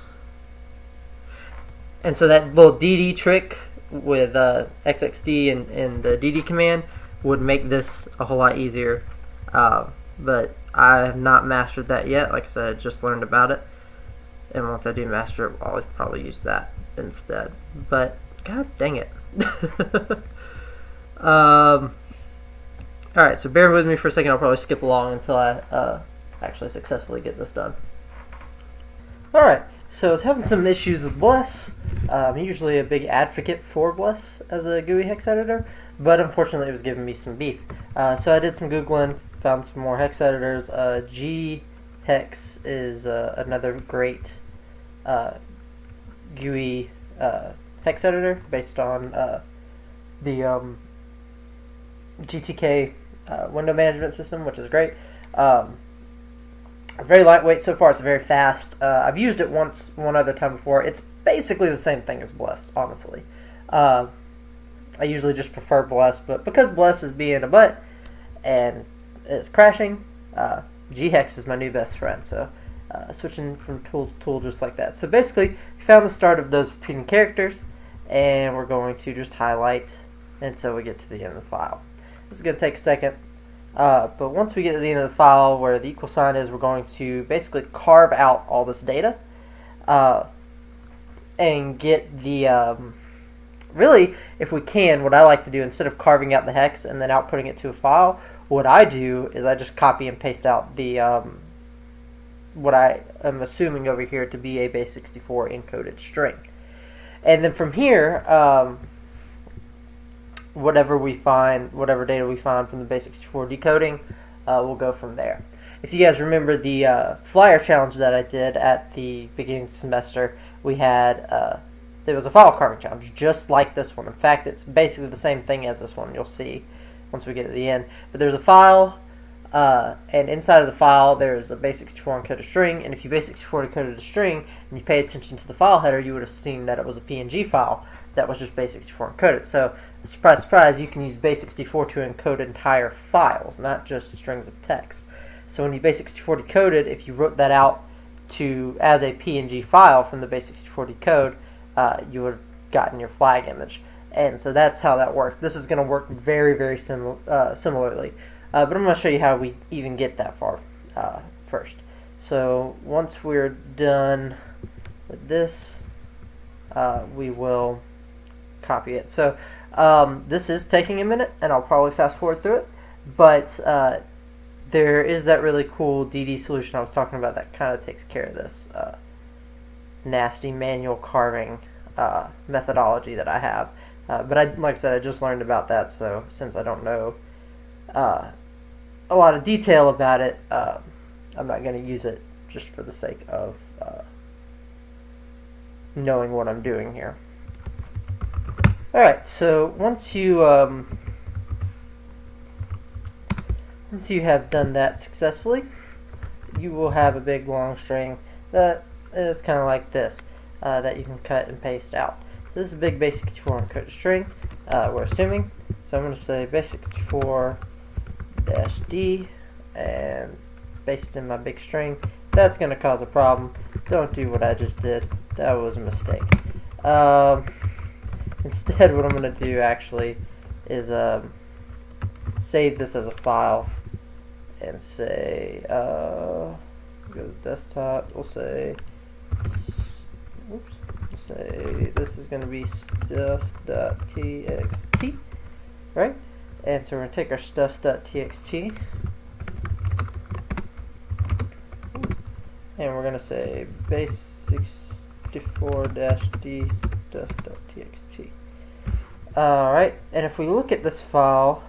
And so that little DD trick with XXD and the DD command would make this a whole lot easier. But I have not mastered that yet. Like I said, I just learned about it. And once I do master it, I'll probably use that instead. But, god dang it. Alright, so bear with me for a second. I'll probably skip along until I actually successfully get this done. Alright, so I was having some issues with Bless. I'm usually a big advocate for Bless as a GUI hex editor, but unfortunately it was giving me some beef. So I did some Googling, found some more hex editors. G-Hex is another great GUI Hex Editor based on the GTK window management system, which is great. Very lightweight so far. It's very fast. I've used it one other time before. It's basically the same thing as Bless, honestly. I usually just prefer Bless, but because Bless is being a butt and is crashing, GHex is my new best friend. So switching from tool to tool just like that. So basically, we found the start of those repeating characters, and we're going to just highlight until we get to the end of the file. This is going to take a second. But once we get to the end of the file where the equal sign is, we're going to basically carve out all this data and get the, really, if we can, what I like to do, instead of carving out the hex and then outputting it to a file, what I do is I just copy and paste out the, what I am assuming over here to be a base64 encoded string. And then from here, whatever data we find from the base64 decoding, we'll go from there. If you guys remember the flyer challenge that I did at the beginning of the semester, we had there was a file carving challenge just like this one. In fact, it's basically the same thing as this one. You'll see once we get to the end. But there's a file, and inside of the file there's a base64 encoded string. And if you base64 encoded a string and you pay attention to the file header, you would have seen that it was a PNG file that was just base64 encoded. So surprise, surprise, you can use base64 to encode entire files, not just strings of text. So when you base64 decoded, if you wrote that out as a PNG file from the base64 decode, you would have gotten your flag image. And so that's how that worked. This is going to work very, very similarly. But I'm going to show you how we even get that far first. So once we're done with this, we will copy it. So this is taking a minute, and I'll probably fast forward through it, but there is that really cool DD solution I was talking about that kind of takes care of this nasty manual carving methodology that I have. But like I said, I just learned about that, so since I don't know a lot of detail about it, I'm not going to use it just for the sake of knowing what I'm doing here. Alright, so once you have done that successfully, you will have a big long string that is kind of like this, that you can cut and paste out. This is a big base64 encoded string, we're assuming. So I'm going to say base64-d and paste in my big string. That's going to cause a problem. Don't do what I just did. That was a mistake. Instead, what I'm going to do actually is save this as a file and say, go to desktop, we'll say, this is going to be stuff.txt, right? And so we're going to take our stuff.txt and we're going to say base64-d stuff.txt. Alright, and if we look at this file,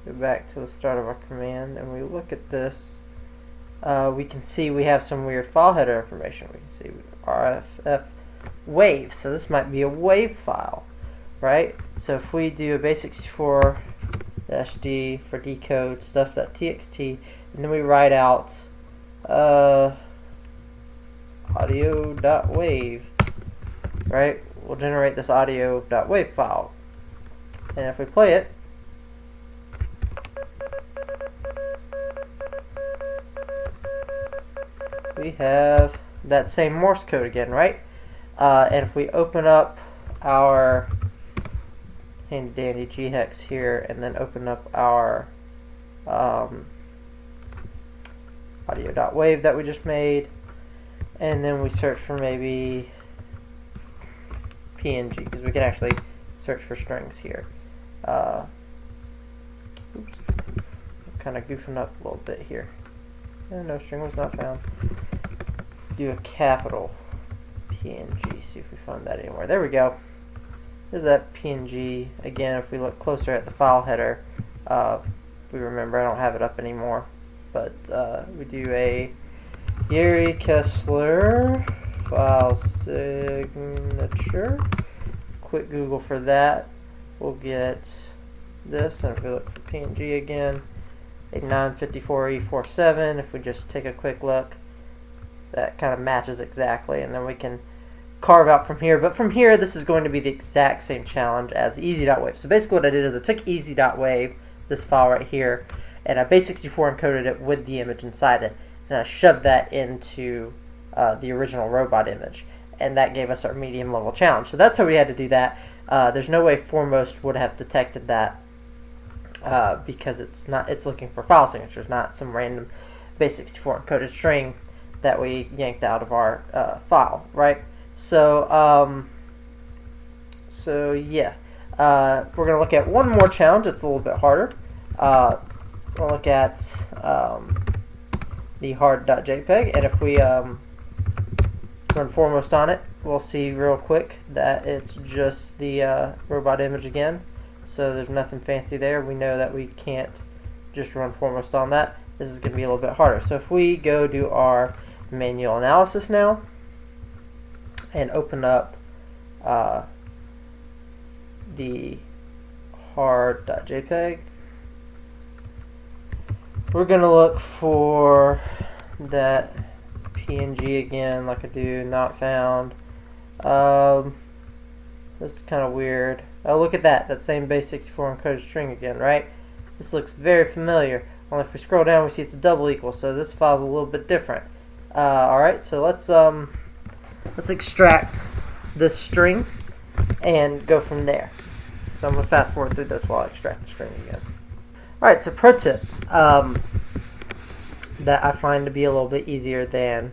go back to the start of our command, and we look at this, we can see we have some weird file header information. We can see RFF wave, so this might be a wave file, right? So if we do a base64-d for decode stuff.txt, and then we write out audio.wave, right? We'll generate this audio.wave file. And if we play it, we have that same Morse code again, right? And if we open up our handy dandy GHex here and then open up our audio.wave that we just made, and then we search for maybe PNG, because we can actually search for strings here. Oops, I'm kind of goofing up a little bit here. No string was not found. Do a capital PNG, see if we find that anywhere. There we go. There's that PNG. Again, if we look closer at the file header, if we remember, I don't have it up anymore, but we do a Gary Kessler file signature. Quick Google for that. We'll get this, and if we look for PNG again, a 954E47. If we just take a quick look, that kind of matches exactly, and then we can carve out from here. But from here, this is going to be the exact same challenge as easy.wave. So basically what I did is I took easy.wave, this file right here, and I base64 encoded it with the image inside it, and I shoved that into the original robot image, and that gave us our medium level challenge. So that's how we had to do that. There's no way Foremost would have detected that because it's looking for file signatures, not some random base64 encoded string that we yanked out of our file, right? So yeah, we're gonna look at one more challenge. It's a little bit harder. We'll look at the hard.jpg, and if we run Foremost on it, we'll see real quick that it's just the robot image again. So there's nothing fancy there. We know that we can't just run Foremost on that. This is going to be a little bit harder. So if we go do our manual analysis now and open up the hard.jpg, we're going to look for that PNG again, like I do, not found. This is kind of weird. Oh, look at that. That same base64 encoded string again, right? This looks very familiar. Only if we scroll down, we see it's a double equal, so this file's a little bit different. Alright, so let's extract this string and go from there. So I'm going to fast forward through this while I extract the string again. Alright, so pro tip that I find to be a little bit easier than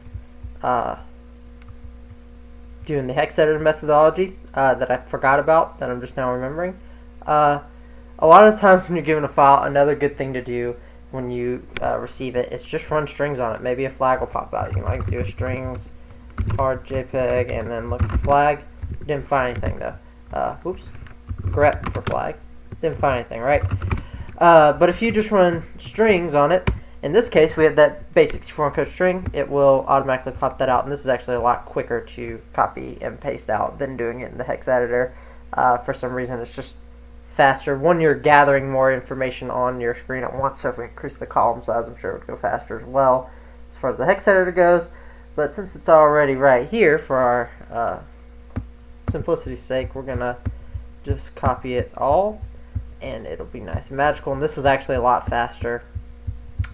doing the Hex Editor methodology that I forgot about, that I'm just now remembering. A lot of times when you're given a file, another good thing to do when you receive it is just run strings on it. Maybe a flag will pop out. You can like do a strings hard JPEG and then look for flag. Didn't find anything though. Oops. Grep for flag. Didn't find anything, right? But if you just run strings on it, in this case we have that base64 encoded string, it will automatically pop that out, and this is actually a lot quicker to copy and paste out than doing it in the Hex Editor. For some reason it's just faster. One, you're gathering more information on your screen at once, so if we increase the column size, I'm sure it would go faster as well as far as the Hex Editor goes. But since it's already right here, for our simplicity's sake, we're gonna just copy it all, and it'll be nice and magical. And this is actually a lot faster.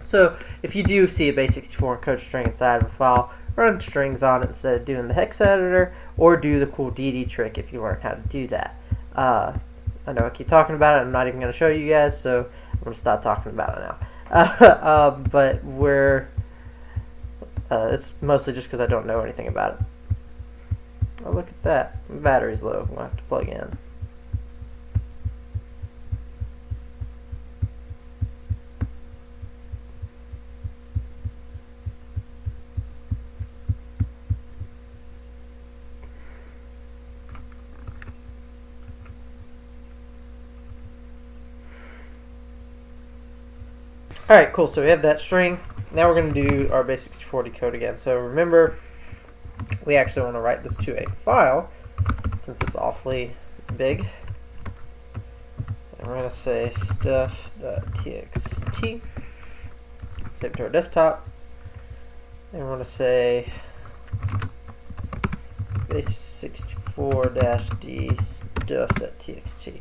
So if you do see a base64 encoded string inside of a file, run strings on it instead of doing the Hex Editor, or do the cool DD trick if you learn how to do that. I know I keep talking about it. I'm not even going to show you guys, so I'm going to stop talking about it now. But it's mostly just because I don't know anything about it. Oh, look at that. My battery's low. I'm going to have to plug in. Alright, cool. So we have that string. Now we're going to do our base64 decode again. So remember, we actually want to write this to a file since it's awfully big. And we're going to say stuff.txt, save it to our desktop, and we're going to say base64-d stuff.txt.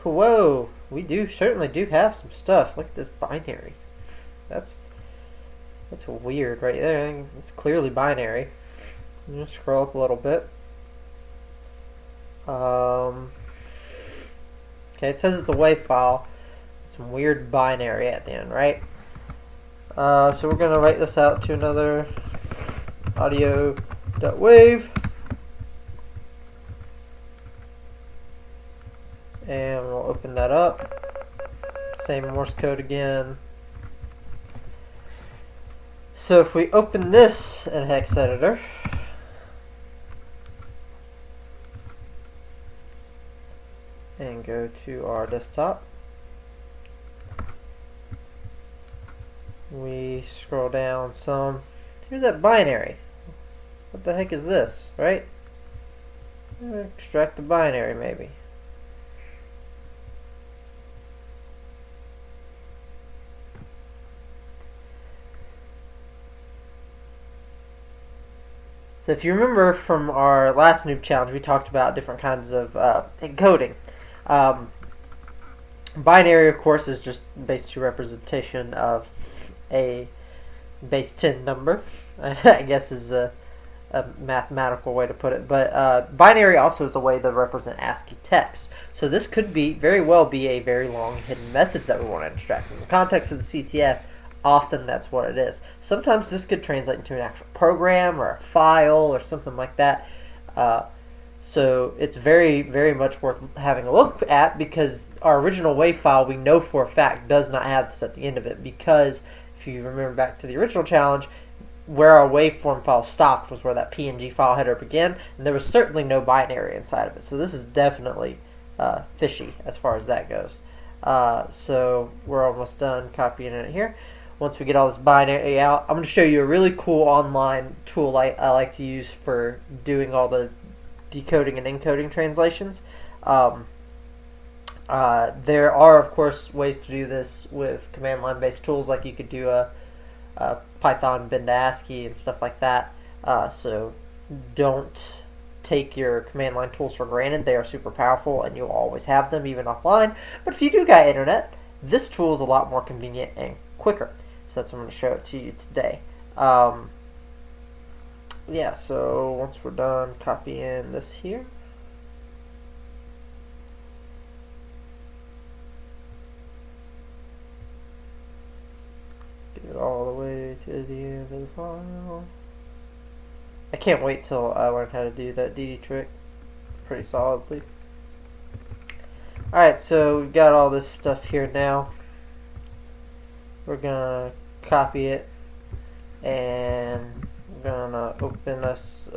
Whoa, we certainly do have some stuff. Look at this binary. That's weird right there. It's clearly binary. Just scroll up a little bit. Okay, it says it's a WAV file. Some weird binary at the end, right? So we're gonna write this out to another audio.wave. And we'll open that up. Same Morse code again. So if we open this in Hex Editor, and go to our desktop, we scroll down some. Here's that binary. what the heck is this, right? Extract the binary, maybe. So if you remember from our last noob challenge, we talked about different kinds of encoding. Binary, of course, is just base 2 representation of a base 10 number. I guess is a mathematical way to put it. But binary also is a way to represent ASCII text. So this could very well be a very long hidden message that we want to extract. In the context of the CTF, often that's what it is. Sometimes this could translate into an actual program or a file or something like that. So it's very, very much worth having a look at, because our original WAV file, we know for a fact, does not have this at the end of it, because if you remember back to the original challenge, where our waveform file stopped was where that PNG file header began, and there was certainly no binary inside of it. So this is definitely fishy as far as that goes. So we're almost done copying it here. Once we get all this binary out, I'm going to show you a really cool online tool I like to use for doing all the decoding and encoding translations. There are, of course, ways to do this with command line based tools, like you could do a Python bend to ASCII and stuff like that. So don't take your command line tools for granted. They are super powerful and you'll always have them even offline. But if you do got internet, this tool is a lot more convenient and quicker. So that's what I'm going to show it to you today. Yeah, so once we're done copying this here, get it all the way to the end of the file. I can't wait till I learn how to do that DD trick pretty solidly. Alright, so we've got all this stuff here now. We're gonna copy it, and we're gonna open this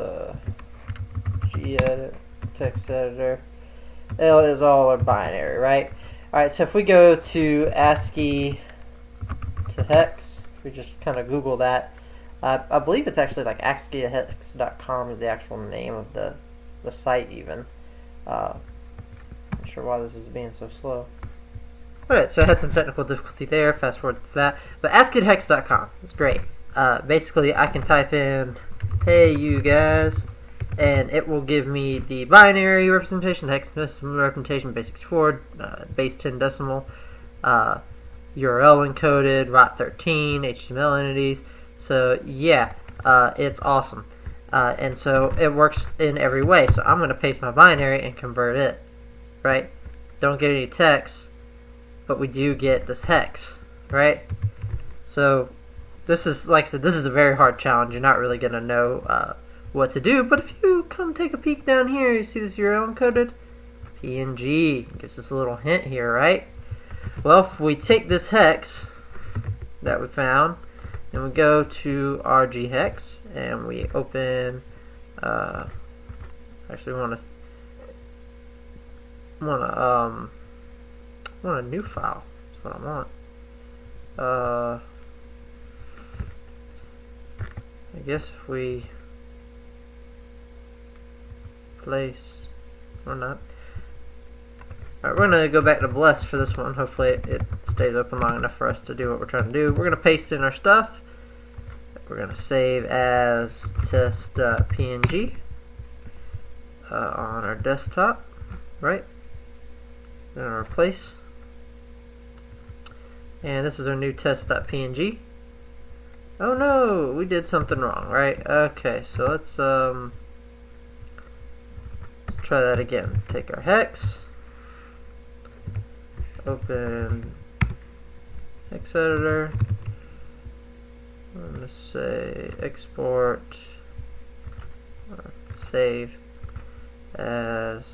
gedit text editor. It is all a binary, right? Alright, so if we go to ASCII to hex, if we just kind of Google that, I believe it's actually like ASCIIhex.com is the actual name of the site even. Not sure why this is being so slow. Alright, so I had some technical difficulty there, fast forward to that. But ASCIIhex.com is great. Basically, I can type in, hey you guys, and it will give me the binary representation, the hex decimal representation, base 64, base 10 decimal, URL encoded, ROT13, HTML entities. So yeah, it's awesome. And so it works in every way. So I'm going to paste my binary and convert it, right? Don't get any text, but we do get this hex, right? So this is, like I said, this is a very hard challenge. You're not really going to know what to do, but if you come take a peek down here, you see this URL encoded? PNG. Gives us a little hint here, right? Well, if we take this hex that we found, and we go to RGHex, and we open, actually want a new file. That's what I want. I guess if we place or not. Alright, we're going to go back to Bless for this one. Hopefully it stays open long enough for us to do what we're trying to do. We're going to paste in our stuff. We're going to save as test.png on our desktop, right? Then replace. And this is our new test.png. Oh no, we did something wrong, right? Okay, so let's try that again. Take our hex, open Hex Editor. I'm going to say export or save as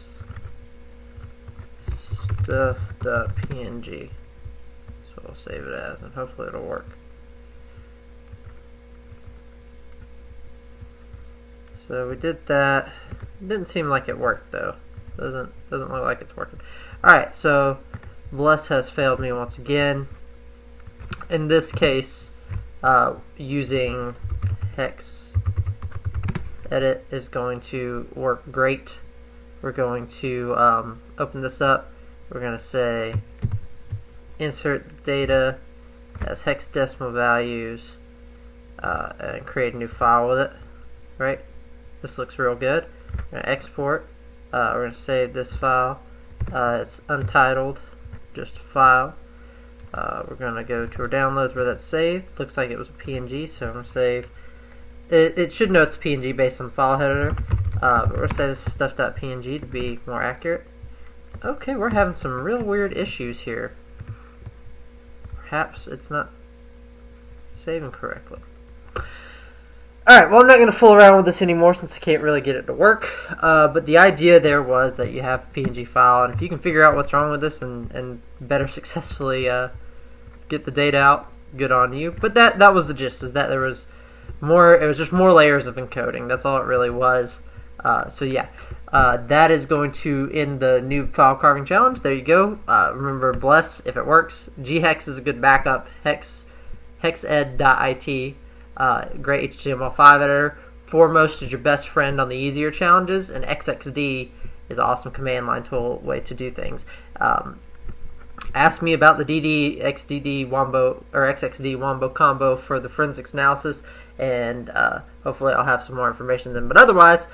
stuff.png. So I'll save it as, and hopefully it'll work. So we did that. It didn't seem like it worked though. Doesn't look like it's working. Alright, so Bless has failed me once again. In this case, using Hex edit is going to work great. We're going to open this up. We're going to say insert data as hexadecimal values and create a new file with it. Right? This looks real good. We're going to export. We're going to save this file. It's untitled, just a file. We're going to go to our downloads where that's saved. Looks like it was a PNG, so I'm going to save. It should know it's PNG based on the file header. But we're going to say this is stuff.png to be more accurate. Okay, we're having some real weird issues here. Perhaps it's not saving correctly. Alright, well I'm not going to fool around with this anymore since I can't really get it to work. But the idea there was that you have a PNG file, and if you can figure out what's wrong with this and better successfully get the data out, good on you. But that was the gist, is that there was more, it was just more layers of encoding. That's all it really was. So yeah, that is going to end the new file carving challenge. There you go. Remember, bless if it works. ghex is a good backup. Hexed.it. Great HTML5 editor. Foremost is your best friend on the easier challenges, and XXD is an awesome command line tool way to do things. Ask me about the DD Wombo or XXD Wombo combo for the forensics analysis, and hopefully I'll have some more information then. But otherwise,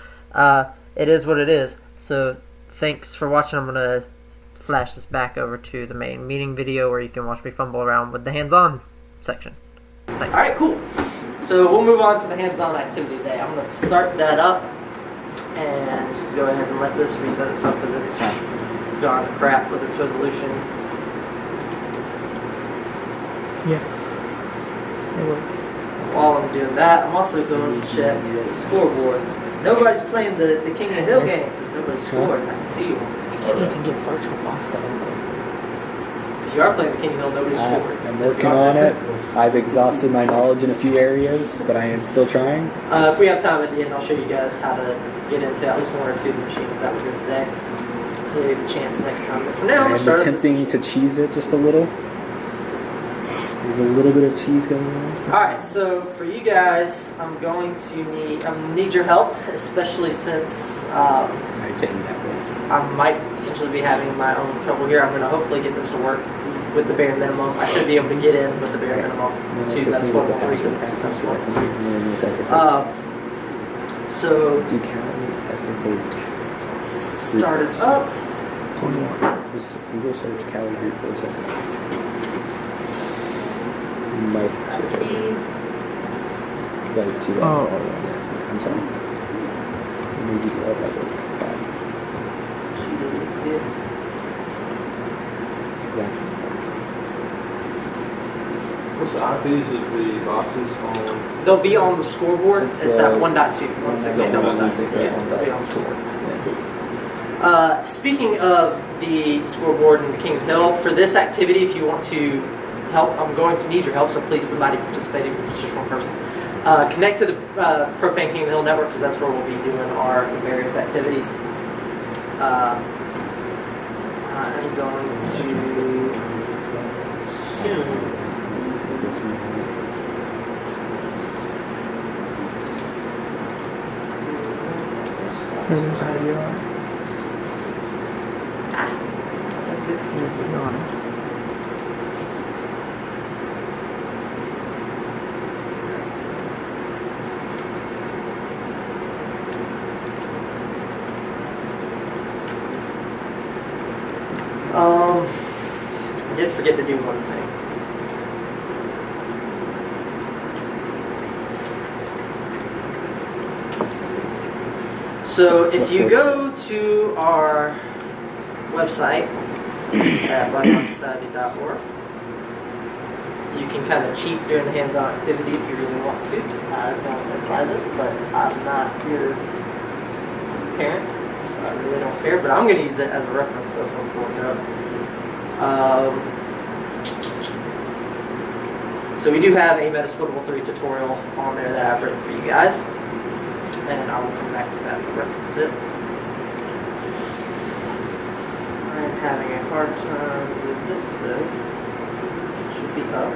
it is what it is. So thanks for watching. I'm gonna flash this back over to the main meeting video where you can watch me fumble around with the hands-on section. Thanks. All right, cool. So we'll move on to the hands-on activity today. I'm going to start that up and go ahead and let this reset itself because it's gone to crap with its resolution. Yeah. While I'm doing that, I'm also going to check the scoreboard. Nobody's playing the King of the Hill game because nobody scored. I can see you. You can't even get virtual boss to open. If you are playing the King of the Hill, nobody scored. I'm working on it. I've exhausted my knowledge in a few areas, but I am still trying. If we have time at the end, I'll show you guys how to get into at least one or two of the machines that we're doing today. Maybe a chance next time. But for now, I'm going to I'm start attempting to cheese it just a little. There's a little bit of cheese going on. Alright, so for you guys, I'm going to need your help, especially since I'm getting that way. I might potentially be having my own trouble here. I'm going to hopefully get this to work with the bare minimum. I should be able to get in with the bare minimum to Metasploitable3 because it's Metasploitable3. So, Do you count SSH? once this is started up, Just Google search Cali root force SSH. You might switch over. Like to that. Oh. I'm sorry. Maybe do all that way. That's What's the IPs of the boxes on? they'll be on the scoreboard. It's at 1.2. 1.2. Yeah, they'll be on the scoreboard. Speaking of the scoreboard and the King of the Hill, for this activity, if you want to help, I'm going to need your help, so please somebody participate if it's just one person. Connect to the Propane King of the Hill network because that's where we'll be doing our various activities. I'm going to assume I did forget to do one thing. So if you go to our website at blackboxsociety.org, you can kind of cheat during the hands-on activity if you really want to. I don't advise it, but I'm not your parent, so I really don't care. But I'm going to use it as a reference, so that's what I'm pulling it up. So we do have a Metasploitable3 tutorial on there that I've written for you guys, and I will come back to that to reference it. I'm having a hard time with this though. It should be up.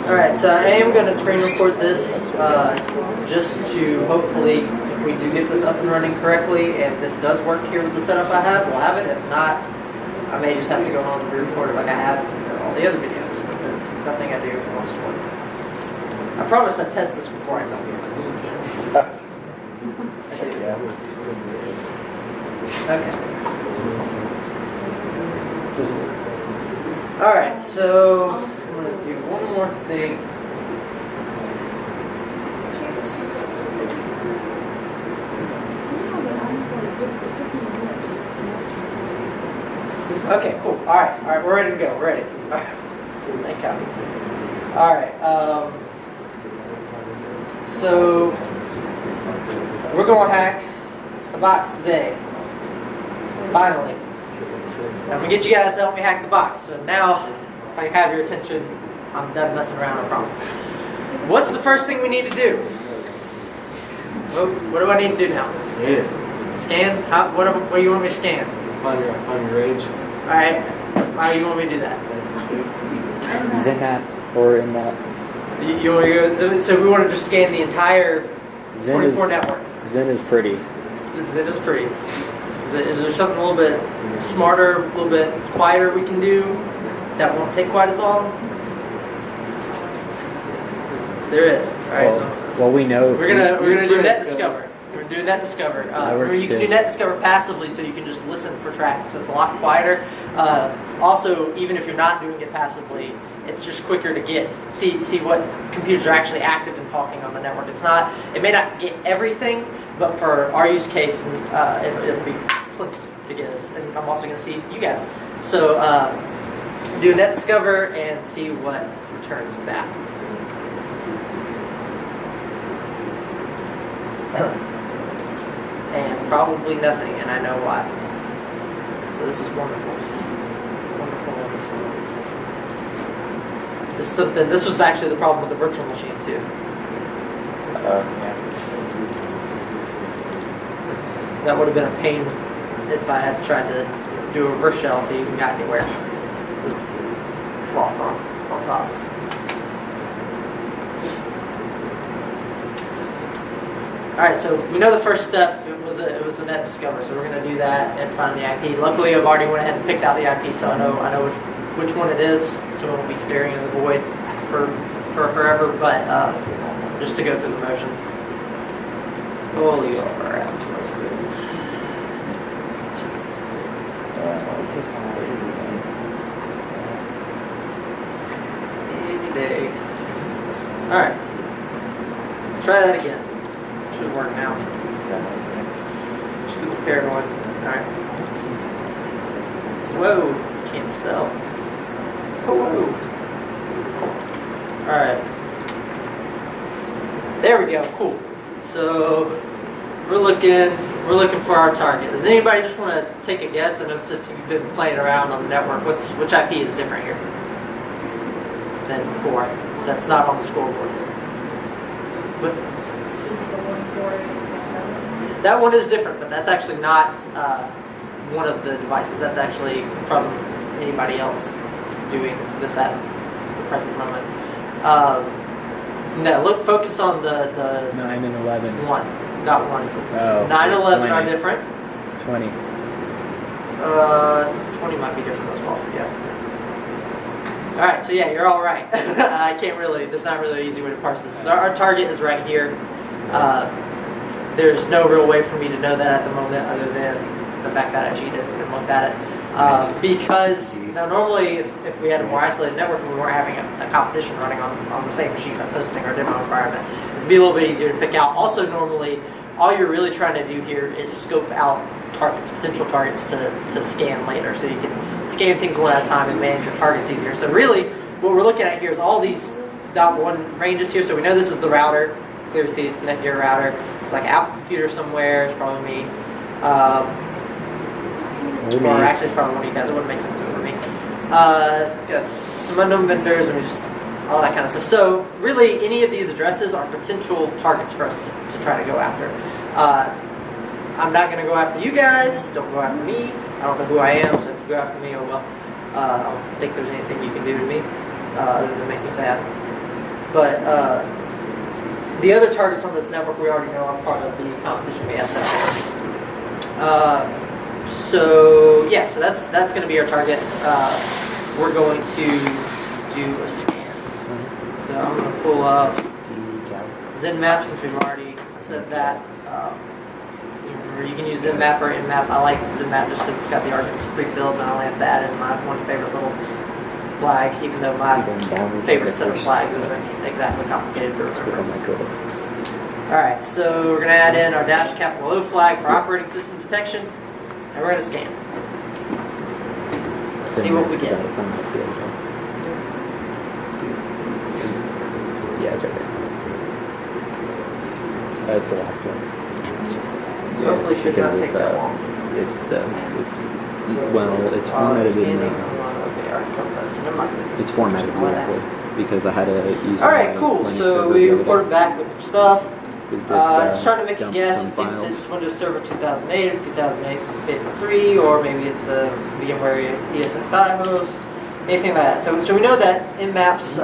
Alright, so I am going to screen record this just to hopefully, if we do get this up and running correctly and this does work here with the setup I have, we'll have it. If not, I may just have to go home and re-record it like I have for all the other videos because nothing I do wants to work. I promise I'd test this before I come here. Okay. Alright, so I'm going to do one more thing. Okay, cool. Alright, we're ready to go. We're ready. Alright. Thank you. Alright, so we're going to hack the box today. Finally. I'm going to get you guys to help me hack the box. So now, if I have your attention, I'm done messing around, I promise. What's the first thing we need to do? What do I need to do now? Yeah. Scan? What do you want me to scan? Find your range. Alright. How do you want me to do that? Zenat or in that. You want to go, so we want to just scan the entire 24 network. Zen is pretty. Zen is pretty. Is there something a little bit smarter, a little bit quieter we can do that won't take quite as long? There is. All right. Well, we know. We're gonna do net discover. We're gonna do net discover. You can do net discover passively, so you can just listen for traffic. So it's a lot quieter. Also, even if you're not doing it passively, it's just quicker to see what computers are actually active and talking on the network. It may not get everything, but for our use case, it'll be plenty to get us. And I'm also going to see you guys. So do a net discover and see what returns back. And probably nothing, and I know why. So this is wonderful. Wonderful, wonderful, wonderful. This was actually the problem with the virtual machine too. Yeah. That would have been a pain if I had tried to do a reverse shell if it even got anywhere. Flop on top. Alright, so we know the first step it was a net discover, so we're going to do that and find the IP. Luckily, I've already went ahead and picked out the IP, so I know which one it is, so we won't be staring in the void for forever. But just to go through the motions. Holy crap! Let's do it. Any day. All right, let's try that again. Should work now. Just because I'm paranoid. Alright. Whoa. Can't spell. Whoa. Alright. There we go. Cool. So we're looking for our target. Does anybody just want to take a guess? I know if you've been playing around on the network, which IP is different here than before? That's not on the scoreboard. But that one is different, but that's actually not one of the devices. That's actually from anybody else doing this at the present moment. No, focus on the 9 and 11. 1, not 1. Oh, 9 and 11 are 20. different. 20. 20 might be different as well, yeah. Alright, so yeah, you're all right. There's not really an easy way to parse this. Our target is right here. There's no real way for me to know that at the moment other than the fact that I cheated and looked at it. Because now normally if we had a more isolated network and we weren't having a competition running on the same machine that's hosting our demo environment, it'd be a little bit easier to pick out. Also normally, all you're really trying to do here is scope out targets, potential targets to scan later. So you can scan things one at a time and manage your targets easier. So really, what we're looking at here is all these .1 ranges here. So we know this is the router. Clearly see it's Netgear router. It's like an Apple computer somewhere. It's probably me. Or actually it's probably one of you guys. It wouldn't make sense for me. Got some unknown vendors and all that kind of stuff. So really any of these addresses are potential targets for us to try to go after. I'm not going to go after you guys. Don't go after me. I don't know who I am, so if you go after me, oh well. I don't think there's anything you can do to me other than make me sad. But the other targets on this network we already know are part of the competition we have set up. So yeah, so that's going to be our target. We're going to do a scan. So I'm going to pull up ZenMap since we've already said that. You can use ZenMap or InMap. I like ZenMap just because it's got the arguments pre-filled and I only have to add in my one favorite little flag, even though my favorite set of flags isn't exactly complicated to remember. Alright, so we're going to add in our -O flag for operating system detection, and we're going to scan. Let's see what we get. Yeah, it's right there. That's the last one. So hopefully it should not take that long. It's formatted Scanning. in, Okay, alright, close that. So never mind. it's formatted beautifully because I had to use. Alright, my cool. Linux So server we the other reported day. back with some stuff. We just, It's trying to make a dumped guess. some It thinks files. it's Windows Server 2008 or 2008 bit 3, or maybe it's a VMware ESXi host, anything like that. So we know that InMap's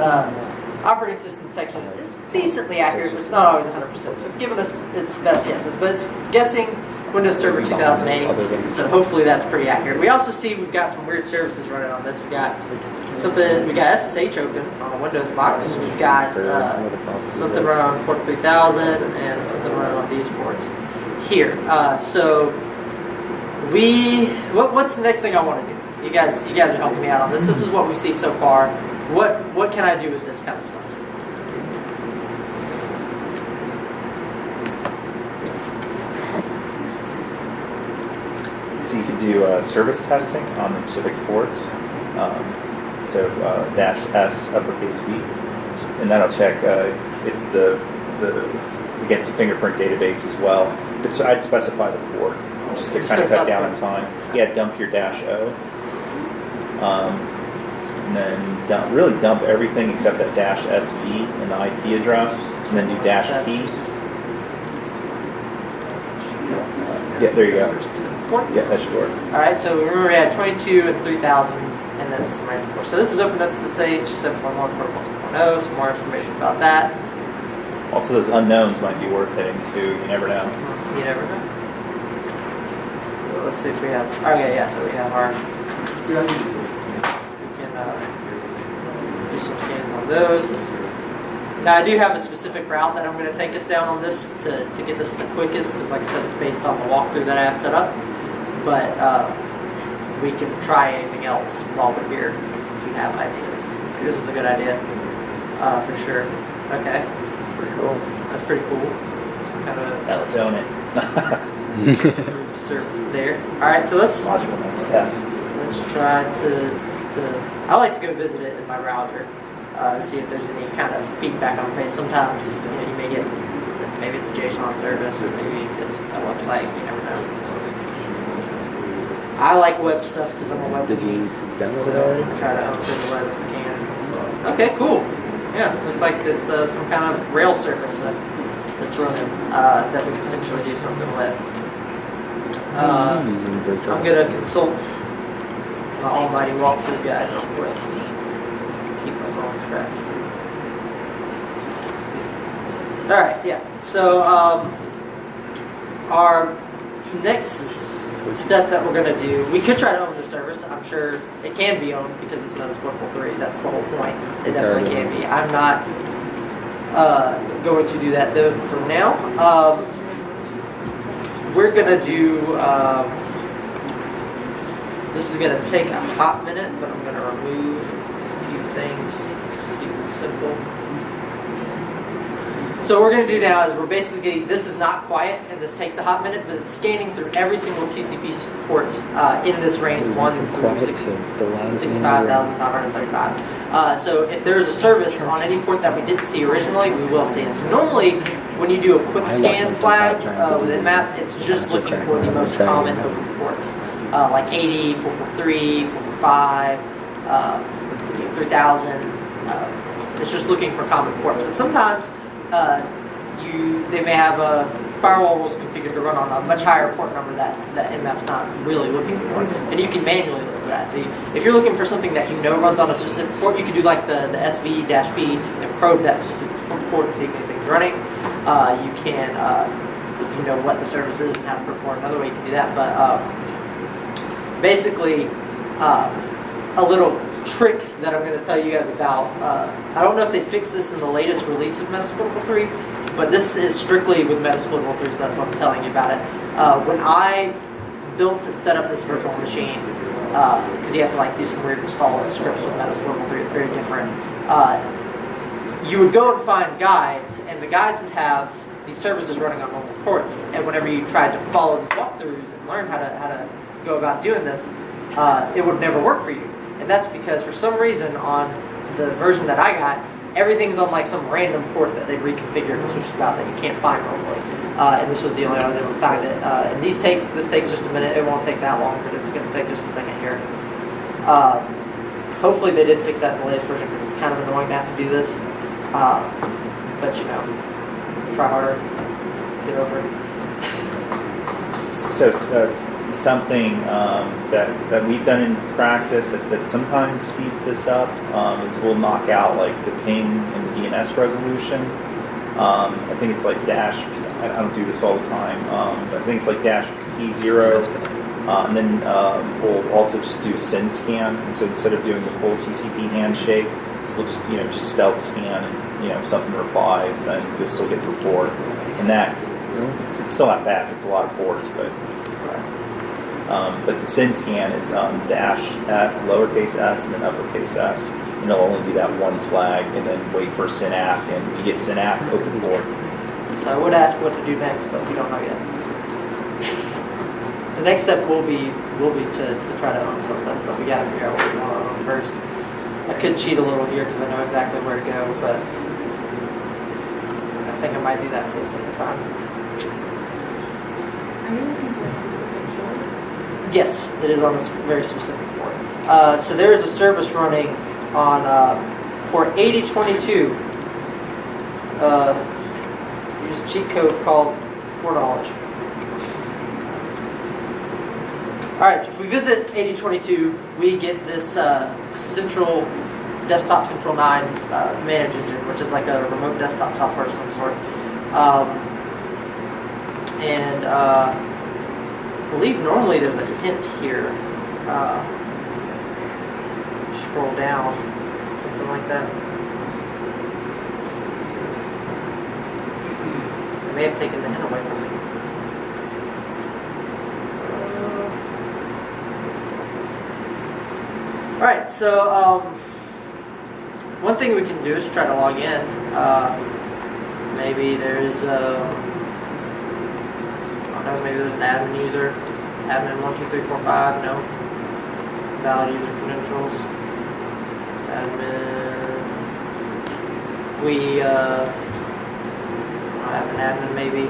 operating system detection is decently accurate, but it's not always 100%. So it's giving us its best guesses, but it's guessing Windows Server 2008. So hopefully that's pretty accurate. We also see we've got some weird services running on this. We got SSH open on a Windows box. We've got something running on port 3000 and something running on these ports here. So what's the next thing I want to do? You guys are helping me out on this. This is what we see so far. What can I do with this kind of stuff? So you could do service testing on the specific ports. -S uppercase B, and that'll check against the fingerprint database as well. I'd specify the port just to kind of cut down on time. Yeah, dump your -O, and then dump everything except that -SB and the IP address, and then do -P. Yeah, there you go. Yeah, that should work. Alright, so remember we had 22 and 3000 and then some random ports. So this is OpenSSH 7.1 Protocol 2.0, some more information about that. Also, those unknowns might be worth hitting too. You never know. You never know. So let's see if we have, okay, yeah, so we have our, we can do some scans on those. Now I do have a specific route that I'm going to take us down on this to get this the quickest, because like I said, it's based on the walkthrough that I have set up. But we can try anything else while we're here if you have ideas. This is a good idea, for sure. Okay, pretty cool. That's pretty cool. Some kind of Yeah, let's own it. service there. All right, so let's Logical next step. try to. I like to go visit it in my browser to see if there's any kind of feedback on the page. Sometimes you may get maybe it's a JSON service or maybe it's a website. You never know. I like web stuff because I'm a web Did geek. we download So it already? I try to open the web if I can. Okay, cool. Yeah, looks like it's some kind of rail service that's running that we can potentially do something with. I'm going to consult my almighty walkthrough guide real quick. Keep us on track. Alright, yeah. So our next step that we're going to do, we could try to own the service. I'm sure it can be owned because it's Metasploitable3. That's the whole point. It definitely can be. I'm not going to do that though for now. We're going to do, this is going to take a hot minute, but I'm going to remove a few things to keep it simple. So what we're going to do now is this is not quiet and this takes a hot minute, but it's scanning through every single TCP port in this range 1 through 65,535. So if there's a service on any port that we didn't see originally, we will see it. So normally when you do a quick scan flag with InMap, it's just looking for the most common open ports, like 80, 443, 445, 3000. It's just looking for common ports. But sometimes they may have a firewall rules configured to run on a much higher port number that InMap's not really looking for, and you can manually look for that. So if you're looking for something that you know runs on a specific port, you could do like the SV-B and probe that specific port and see if anything's running. You can, if you know what the service is and how to perform another way, you can do that. But basically, a little trick that I'm going to tell you guys about. I don't know if they fixed this in the latest release of Metasploitable 3, but this is strictly with Metasploitable 3, so that's why I'm telling you about it. When I built and set up this virtual machine, because you have to like do some weird installing scripts with Metasploitable 3, it's very different. You would go and find guides, and the guides would have these services running on multiple ports. And whenever you tried to follow these walkthroughs and learn how to go about doing this, it would never work for you. And that's because for some reason on the version that I got, everything's on like some random port that they've reconfigured and switched about that you can't find normally. And this was the only way I was able to find it. And this takes just a minute. It won't take that long, but it's going to take just a second here. Hopefully they did fix that in the latest version because it's kind of annoying to have to do this. But you know, try harder, get over it. So something that we've done in practice that sometimes speeds this up is we'll knock out like the ping and the DNS resolution. I think it's like dash. I don't do this all the time, but I think it's like dash P0, and then we'll also just do a SYN scan. And so instead of doing the full TCP handshake, we'll just stealth scan, and if something replies, then you'll still get the report. And that it's still not fast. It's a lot of ports, but the SYN scan, it's dash at lowercase s and then uppercase s, and it'll only do that one flag, and then wait for SYNAP. And if you get SYNAP, open port. So I would ask what to do next, but we don't know yet. The next step will be to try to own something, but we gotta figure out what we want to own first. I could cheat a little here because I know exactly where to go, but I think I might do that for the second time. Are you looking for a specific port? Yes, it is on a very specific port. So there is a service running on port 8022. Use a cheat code called foreknowledge. Alright, so if we visit 8022, we get this central desktop Central 9 manage engine, which is like a remote desktop software of some sort. I believe normally there's a hint here. Scroll down, something like that. I may have taken the hint away from me. Alright, so one thing we can do is try to log in. Maybe there's maybe there's an admin user, admin 12345, no. Valid user credentials. Admin. If we have an admin maybe.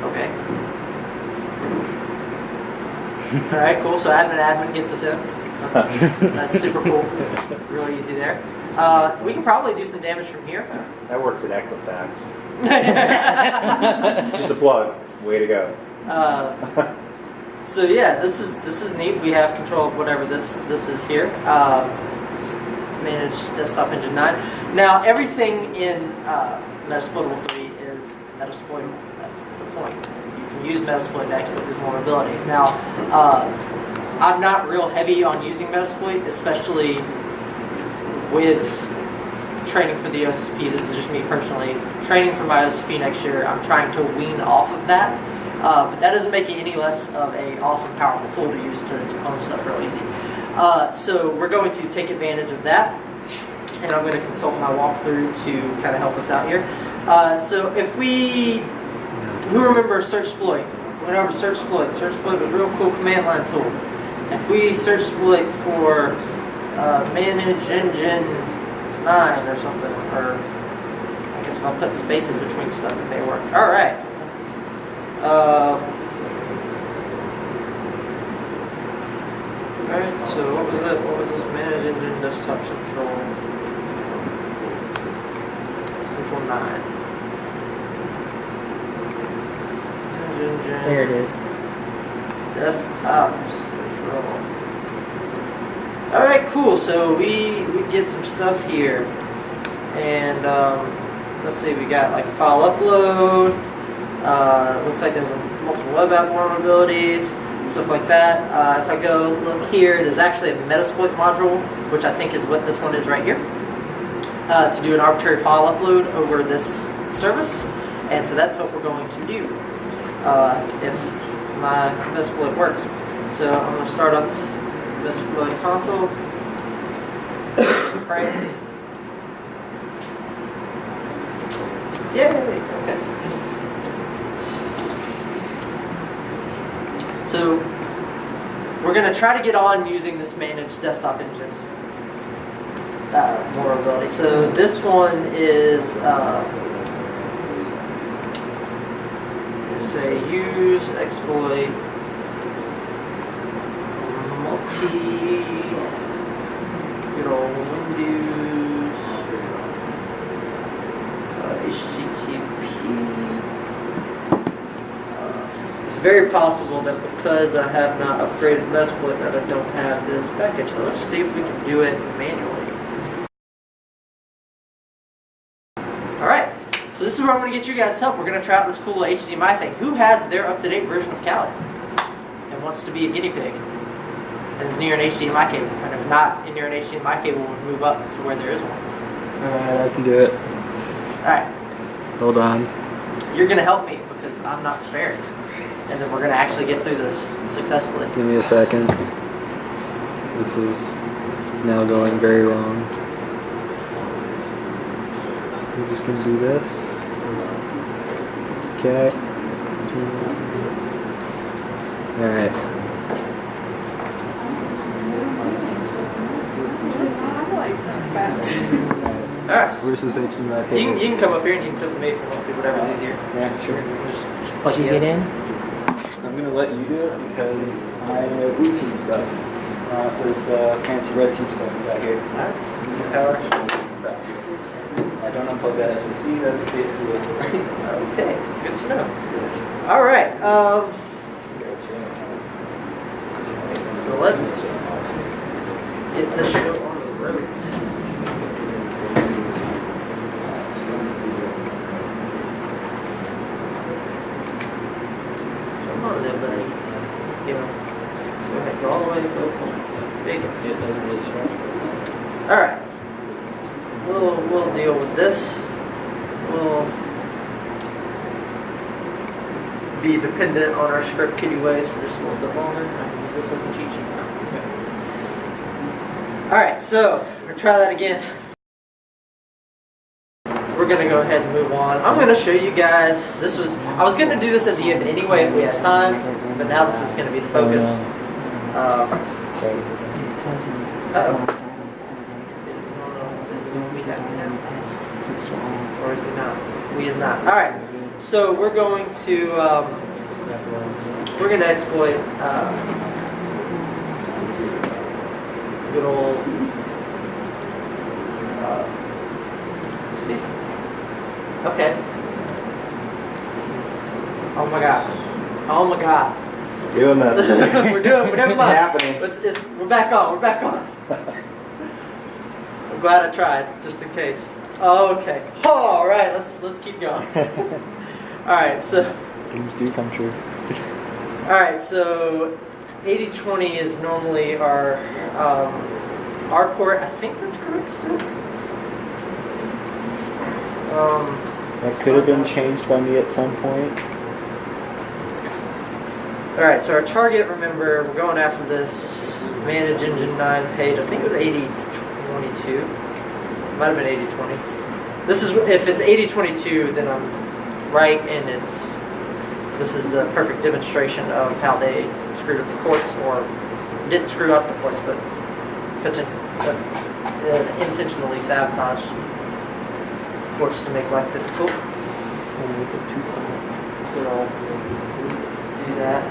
Okay. Alright, cool. So admin gets us in. That's super cool. Really easy there. We can probably do some damage from here. That works at Equifax. Just a plug. Way to go. So yeah, this is neat. We have control of whatever this is here. Manage desktop engine 9. Now everything in Metasploitable 3 is Metasploitable. That's the point. You can use Metasploit to exploit these vulnerabilities. Now, I'm not real heavy on using Metasploit, especially with training for the OSCP. This is just me personally. Training for my OSCP next year, I'm trying to wean off of that. But that doesn't make it any less of an awesome, powerful tool to use to own stuff real easy. So we're going to take advantage of that. And I'm going to consult my walkthrough to kind of help us out here. So if who remembers Searchsploit? We went over Searchsploit. Searchsploit was a real cool command line tool. If we Searchsploit for manage engine 9 or something, or I guess if I put spaces between stuff, it may work. All right. Alright, so what was that? What was this? Manage engine desktop Central 9. Engine engine. There it is. Desktop central. All right, cool. So we get some stuff here, and let's see. We got like a file upload. Looks like there's multiple web app vulnerabilities, stuff like that. If I go look here, there's actually a Metasploit module, which I think is what this one is right here, to do an arbitrary file upload over this service. And so that's what we're going to do if my Metasploit works. So I'm going to start up Metasploit console. Right. Yay! Okay. So we're going to try to get on using this managed desktop engine vulnerability. So this one is say use exploit good old Windows HTTP. It's very possible that because I have not upgraded Metasploit that I don't have this package. So let's see if we can do it manually. Alright, so this is where I'm going to get you guys help. We're going to try out this cool HDMI thing. Who has their up-to-date version of Kali and wants to be a guinea pig and is near an HDMI cable? And if not near an HDMI cable, would move up to where there is one. Alright, I can do it. Alright, Hold on. you're going to help me because I'm not prepared. And then we're going to actually get through this successfully. Give me a second. This is now going very wrong. We're just gonna do this. Okay. Alright. Alright, Where's this HDMI you cable? can come up here and you can sit with me if you want to, whatever's easier. Yeah, sure. Just plug Did you get in? I'm gonna let you do it because I know blue team stuff. This fancy red team stuff is out here. Alright. Power. I don't unplug that SSD. That's basically it. Okay, good to know. Alright, so let's get this show on the road. Come on there, buddy. Yeah. Let's go ahead, go all the way, go full big. It doesn't really stretch. Alright. We'll deal with this. We'll be dependent on our script kiddie ways for just a little bit longer. I can use this as my cheat sheet now. Alright, so we're gonna try that again. We're gonna go ahead and move on. I'm gonna show you guys. I was gonna do this at the end anyway if we had time, but now this is gonna be the focus. Uh-oh. We have him. Or is we not? We is not. Alright, so we're going to exploit good old okay. Oh my god. Oh my god. Doing this. Never mind. Happening. We're back on. We're back on. I'm glad I tried, just in case. Okay. All right. Let's keep going. All right. So. Dreams do come true. All right. So, 80/20 is normally our port. I think that's correct still. That could have been changed by me at some point. Alright, so our target, remember, we're going after this Manage Engine 9 page. I think it was 80/22. Might have been 80/20. This is, if it's 80/22, then I'm right, and this is the perfect demonstration of how they screwed up the ports, or didn't screw up the ports, but intentionally sabotaged ports to make life difficult. Do that.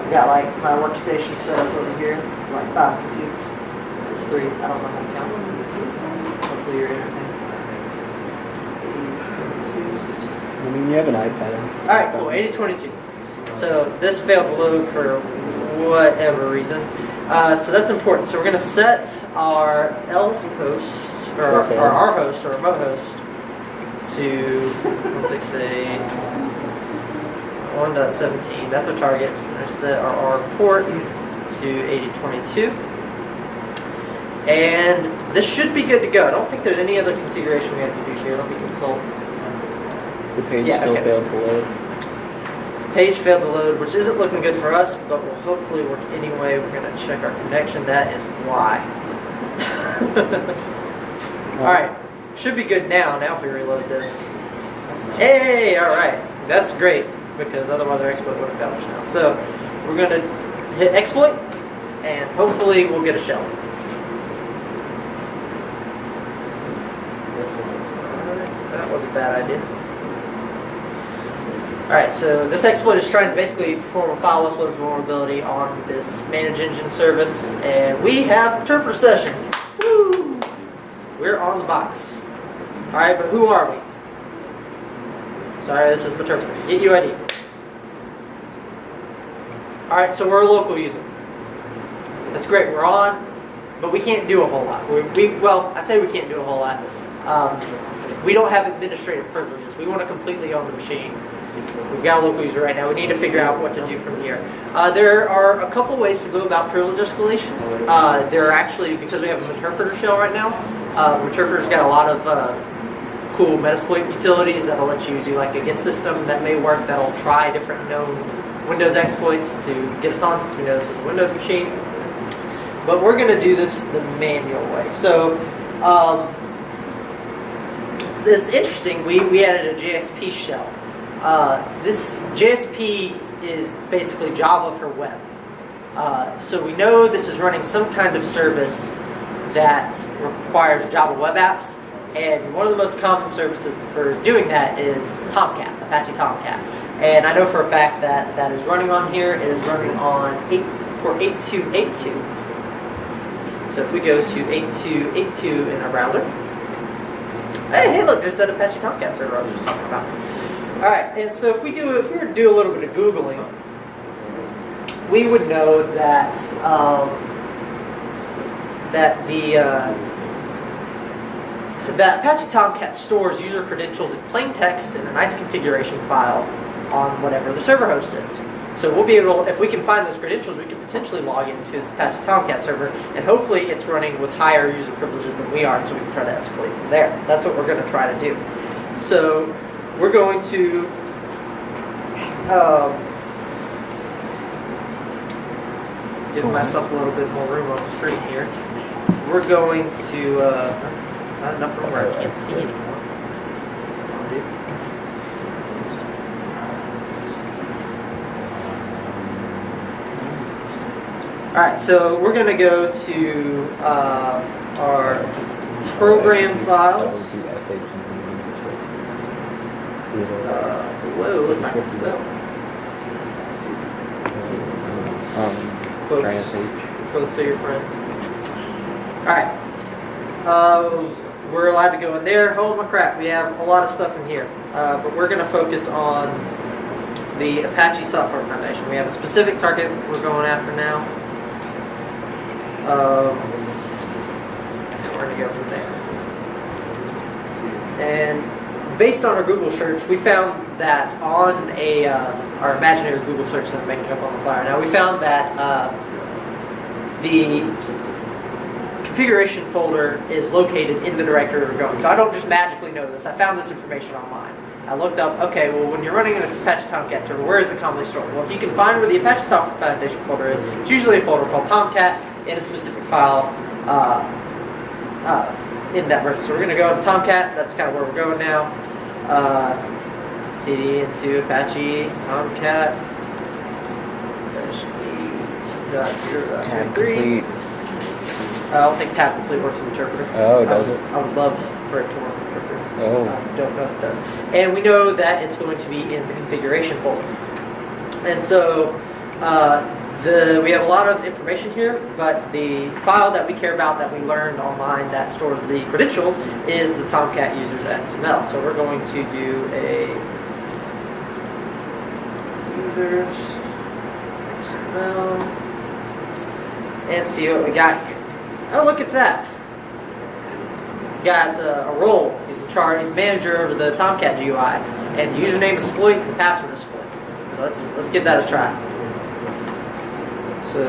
I got like my workstation set up over here for like 5 computers. It's 3. I don't know how to count them. Hopefully you're entertained. mean, you have an iPad. All right, cool. 8022. So this failed to load for whatever reason. So that's important. So we're going to set our L host, or our R host, or remote host, to 168.1.17. That's our target. We're going to set our R port to 8022. And this should be good to go. I don't think there's any other configuration we have to do here. Let me consult. The page still failed to load. Page failed to load, which isn't looking good for us, but will hopefully work anyway. We're going to check our connection. That is why. Alright, should be good now. Now if we reload this. Hey, alright. That's great, because otherwise our exploit would have failed just now. So we're going to hit exploit, and hopefully we'll get a shell. That was a bad idea. Alright, so this exploit is trying to basically perform a file upload vulnerability on this manage engine service, and we have interpreter session. Woo! We're on the box. Alright, but who are we? Sorry, this is interpreter. Get UID. Alright, so we're a local user. That's great, we're on, but we can't do a whole lot. Well, I say we can't do a whole lot. We don't have administrative privileges. We want to completely own the machine. We've got a local user right now. We need to figure out what to do from here. There are a couple ways to go about privilege escalation. There are actually, because we have an interpreter shell right now, interpreter's got a lot of cool Metasploit utilities that'll let you do like a get system that may work, that'll try different known Windows exploits to get us on, since we know this is a Windows machine. But we're going to do this the manual way. So, it's interesting, we added a JSP shell. This JSP is basically Java for web. So we know this is running some kind of service that requires Java web apps, and one of the most common services for doing that is Tomcat, Apache Tomcat. And I know for a fact that that is running on here. It is running on port 8282. So if we go to 8282 in our browser, hey, look, there's that Apache Tomcat server I was just talking about. All right, and so if we were to do a little bit of Googling, we would know that that Apache Tomcat stores user credentials in plain text in a nice configuration file on whatever the server host is. So we'll be able, if we can find those credentials, we can potentially log into this Apache Tomcat server, and hopefully it's running with higher user privileges than we are, so we can try to escalate from there. That's what we're going to try to do. So we're going to give myself a little bit more room on the screen here. We're going to, not enough room where I can't see anymore. Alright, so we're going to go to our program files. Whoa, if I can spell. Quotes are your friend. Alright. We're allowed to go in there. Oh my crap, we have a lot of stuff in here. But we're going to focus on the Apache Software Foundation. We have a specific target we're going after now. We're going to go from there. And based on our Google search, we found that on our imaginary Google search that I'm making up on the fly now, we found that the configuration folder is located in the directory we're going. So I don't just magically know this. I found this information online. I looked up, okay, well, when you're running an Apache Tomcat server, where is it commonly stored? Well, if you can find where the Apache Software Foundation folder is, it's usually a folder called Tomcat in a specific file in that version. So we're going to go to Tomcat. That's kind of where we're going now. CD into Apache Tomcat. Tab complete. I don't think tab complete works in Interpreter. Oh, does it? I would love for it to work in Interpreter. Oh. I don't know if it does. And we know that it's going to be in the configuration folder. And so we have a lot of information here, but the file that we care about that we learned online that stores the credentials is the Tomcat users XML. So we're going to do a users, XML, and see what we got here. Oh, look at that. Got a role. He's in charge. He's manager over the Tomcat GUI, and the username is Sploit and the password is Sploit. So let's give that a try. So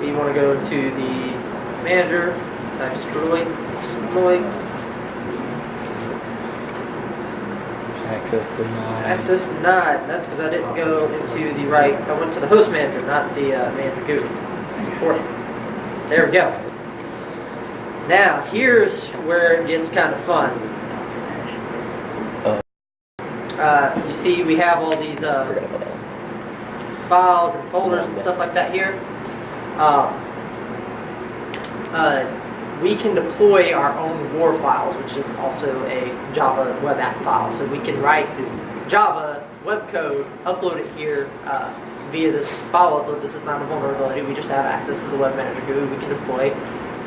we want to go to the manager, type Sploit. Access denied. Access denied. That's because I didn't go into the right. I went to the host manager, not the manager GUI. That's important. There we go. Now here's where it gets kind of fun. You see, we have all these files and folders and stuff like that here. We can deploy our own WAR files, which is also a Java web app file. So we can write Java web code, upload it here via this file upload. This is not a vulnerability. We just have access to the web manager GUI. We can deploy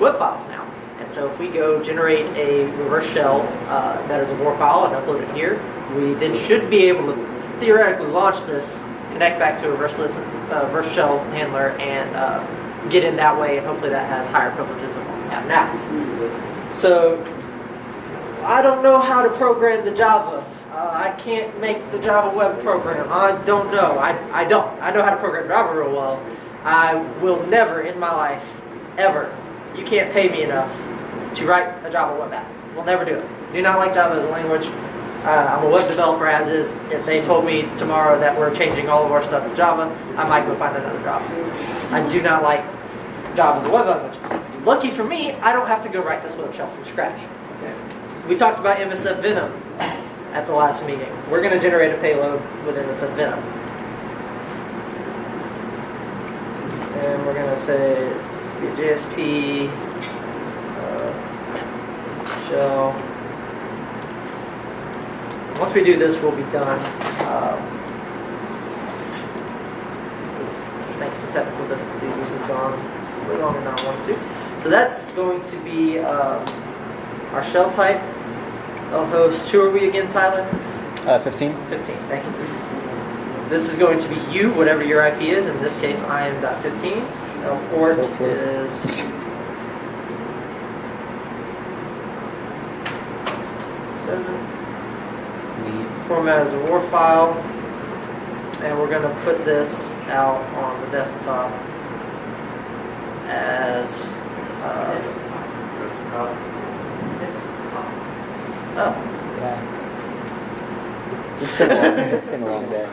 web files now. And so if we go generate a reverse shell that is a WAR file and upload it here, we then should be able to theoretically launch this, connect back to a reverse shell handler, and get in that way, and hopefully that has higher privileges than what we have now. So I don't know how to program the Java. I can't make the Java web program. I don't know. I don't. I know how to program Java real well. I will never in my life, ever, you can't pay me enough to write a Java web app. We'll never do it. Do not like Java as a language. I'm a web developer as is. If they told me tomorrow that we're changing all of our stuff to Java, I might go find another job. I do not like Java as a web language. Lucky for me, I don't have to go write this web shell from scratch. We talked about MSF Venom at the last meeting. We're going to generate a payload with MSF Venom. And we're going to say it's be a JSP shell. Once we do this, we'll be done. Thanks to technical difficulties, this has gone way longer than I wanted to. So that's going to be our shell type. Host. Who are we again, Tyler? 15. 15. Thank you. This is going to be you, whatever your IP is. In this case, I am .15. Port is 7. Format as a WAR file, and we're going to put this out on the desktop as Yeah. It's been a long day.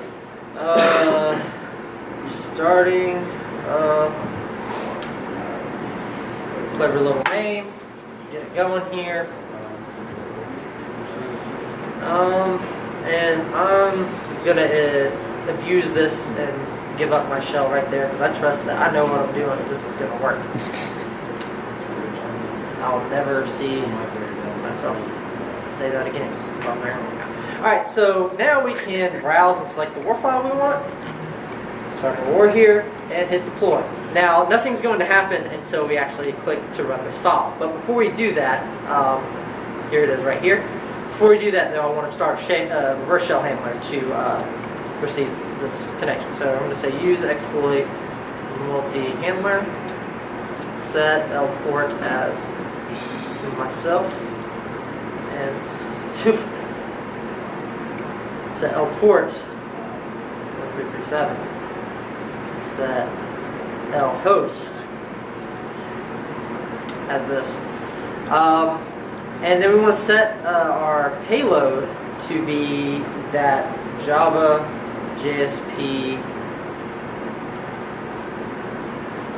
Starting clever little name. Get it going here. And I'm gonna abuse this and give up my shell right there because I trust that I know what I'm doing and this is gonna work. I'll never see myself say that again because it's probably now. Alright, so now we can browse and select the WAR file we want. Start a WAR here and hit deploy. Now nothing's going to happen until we actually click to run this file. But before we do that, here it is right here. Before we do that, though, I want to start a reverse shell handler to receive this connection. So I'm going to say use exploit multi-handler, set lport as myself, and set lport 1337, set lhost as this. And then we want to set our payload to be that Java JSP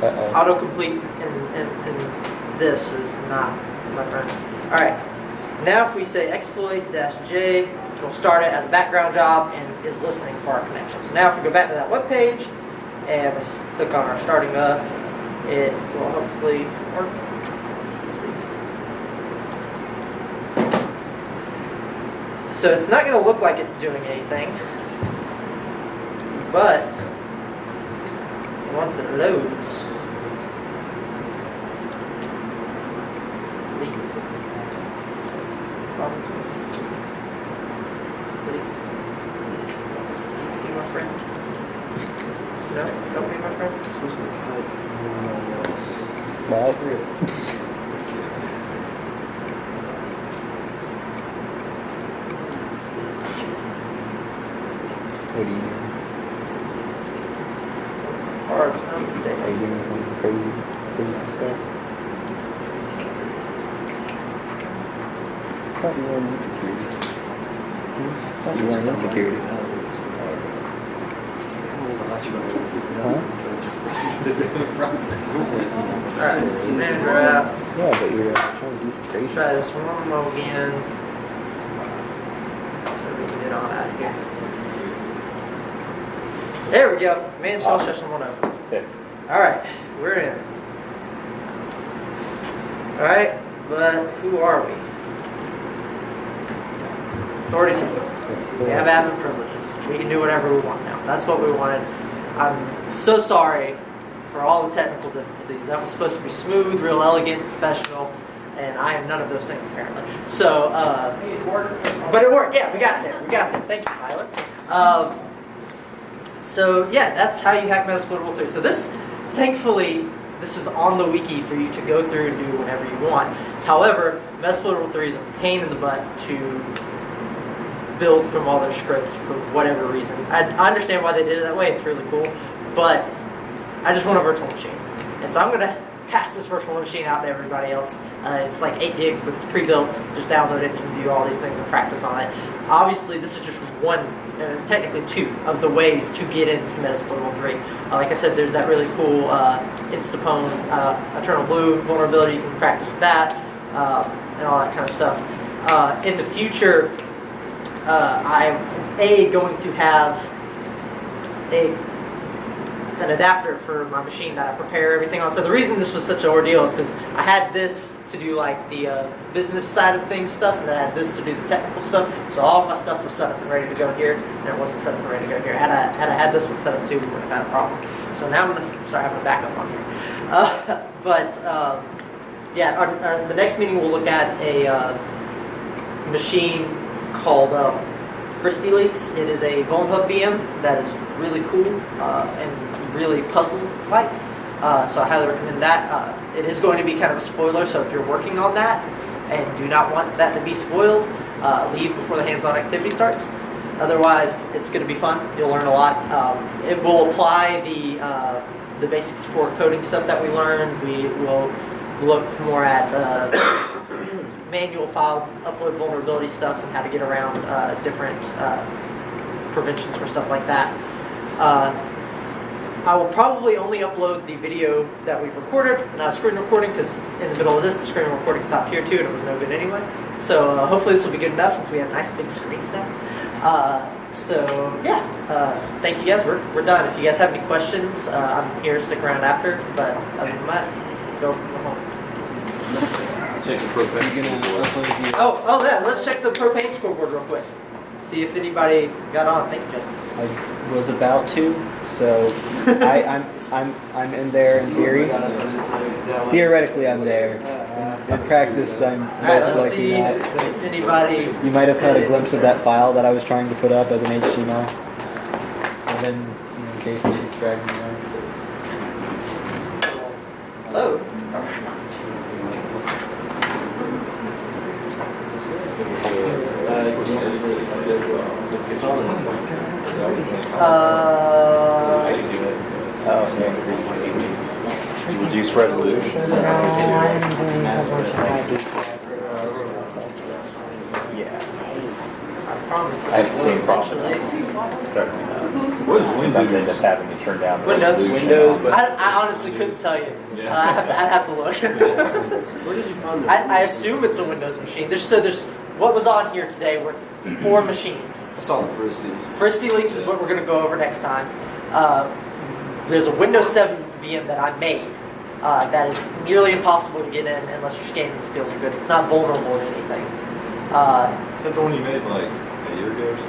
autocomplete, and this is not my friend. Alright, now if we say exploit-j, it'll start it as a background job and is listening for our connection. So now if we go back to that web page and we click on our starting up, it will hopefully work. So it's not going to look like it's doing anything, but once it loads, friend. No, don't be my friend. Well, what are you doing? Hard time of day. Are you doing something crazy stuff? I thought you were in insecurity. I thought you were in insecurity. Huh? Alright, manager out. Yeah, but you're trying to do some crazy Try stuff. this one more again. So we can get on out of here. There we go. Man, shell session 1 Okay. Alright, we're in. Alright, but who are we? Authority system. We have admin privileges. We can do whatever we want now. That's what we wanted. I'm so sorry for all the technical difficulties. That was supposed to be smooth, real elegant, professional, and I am none of those things apparently. So, but it worked. Yeah, we got there. We got there. Thank you, Tyler. So yeah, that's how you hack Metasploitable3. So this, thankfully, this is on the wiki for you to go through and do whenever you want. However, Metasploitable3 is a pain in the butt to build from all their scripts for whatever reason. I understand why they did it that way. It's really cool, but I just want a virtual machine, and so I'm gonna pass this virtual machine out to everybody else. It's like 8 gigs, but it's pre-built. Just download it and you can do all these things and practice on it. Obviously, this is just one, technically 2 of the ways to get into Metasploitable3. Like I said, there's that really cool Instapone Eternal Blue vulnerability. You can practice with that and all that kind of stuff. In the future, I'm going to have an adapter for my machine that I prepare everything on. So the reason this was such an ordeal is because I had this to do like the business side of things stuff, and then I had this to do the technical stuff. So all my stuff was set up and ready to go here, and it wasn't set up and ready to go here. Had I had this one set up too, we wouldn't have had a problem. So now I'm going to start having a backup on here. Yeah, the next meeting we'll look at a machine called Fristy Leaks. It is a VulnHub VM that is really cool and really puzzle-like. So I highly recommend that. It is going to be kind of a spoiler, so if you're working on that and do not want that to be spoiled, leave before the hands-on activity starts. Otherwise, it's going to be fun. You'll learn a lot. It will apply the basics for coding stuff that we learned. We will look more at manual file upload vulnerability stuff and how to get around different preventions for stuff like that. I will probably only upload the video that we've recorded, not a screen recording, because in the middle of this, the screen recording stopped here too, and it was no good anyway. So hopefully this will be good enough since we have nice big screens now. So yeah, thank you guys. We're done. If you guys have any questions, I'm here. Stick around after. But other than that, go home. Check the propane. Oh yeah. Let's check the propane scoreboard real quick. See if anybody got on. Thank you, Justin. I was about to, so I'm in there in theory. Theoretically, I'm there. In practice, I'm Alright, most let's likely see not. if anybody. You might have had a glimpse of that file that I was trying to put up as an HTML, and then in case you dragged me down. Hello. Oh, okay. Reduce resolution? Yeah. I promise. I have the same problem. Eventually. What is Sometimes I end up having to turn down the Windows. resolution. but I honestly couldn't tell you. Yeah. I'd have to look. where did you find that? I assume it's a Windows machine. There's what was on here today were 4 machines. I saw the first scene. Fristy Leaks is what we're going to go over next time. There's a Windows 7 VM that I made that is nearly impossible to get in unless your scanning skills are good. It's not vulnerable to anything. Is that the one you made like a year ago or so?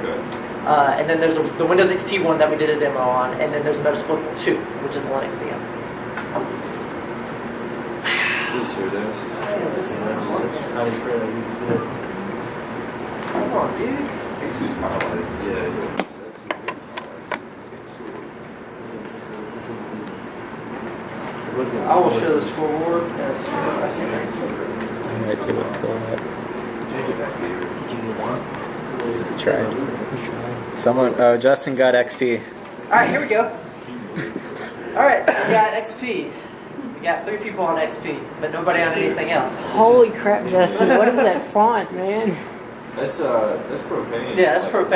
Okay. And then there's the Windows XP one that we did a demo on, and then there's Metasploitable 2, which is a Linux VM. These here, those. Come on, dude. Excuse me. Yeah, that's I will show the scoreboard. Someone, Justin got XP. All right, here we go. All right, so we got XP. We got 3 people on XP, but nobody on anything else. Holy crap, Justin! What is that font, man? That's propane. Yeah, that's propane.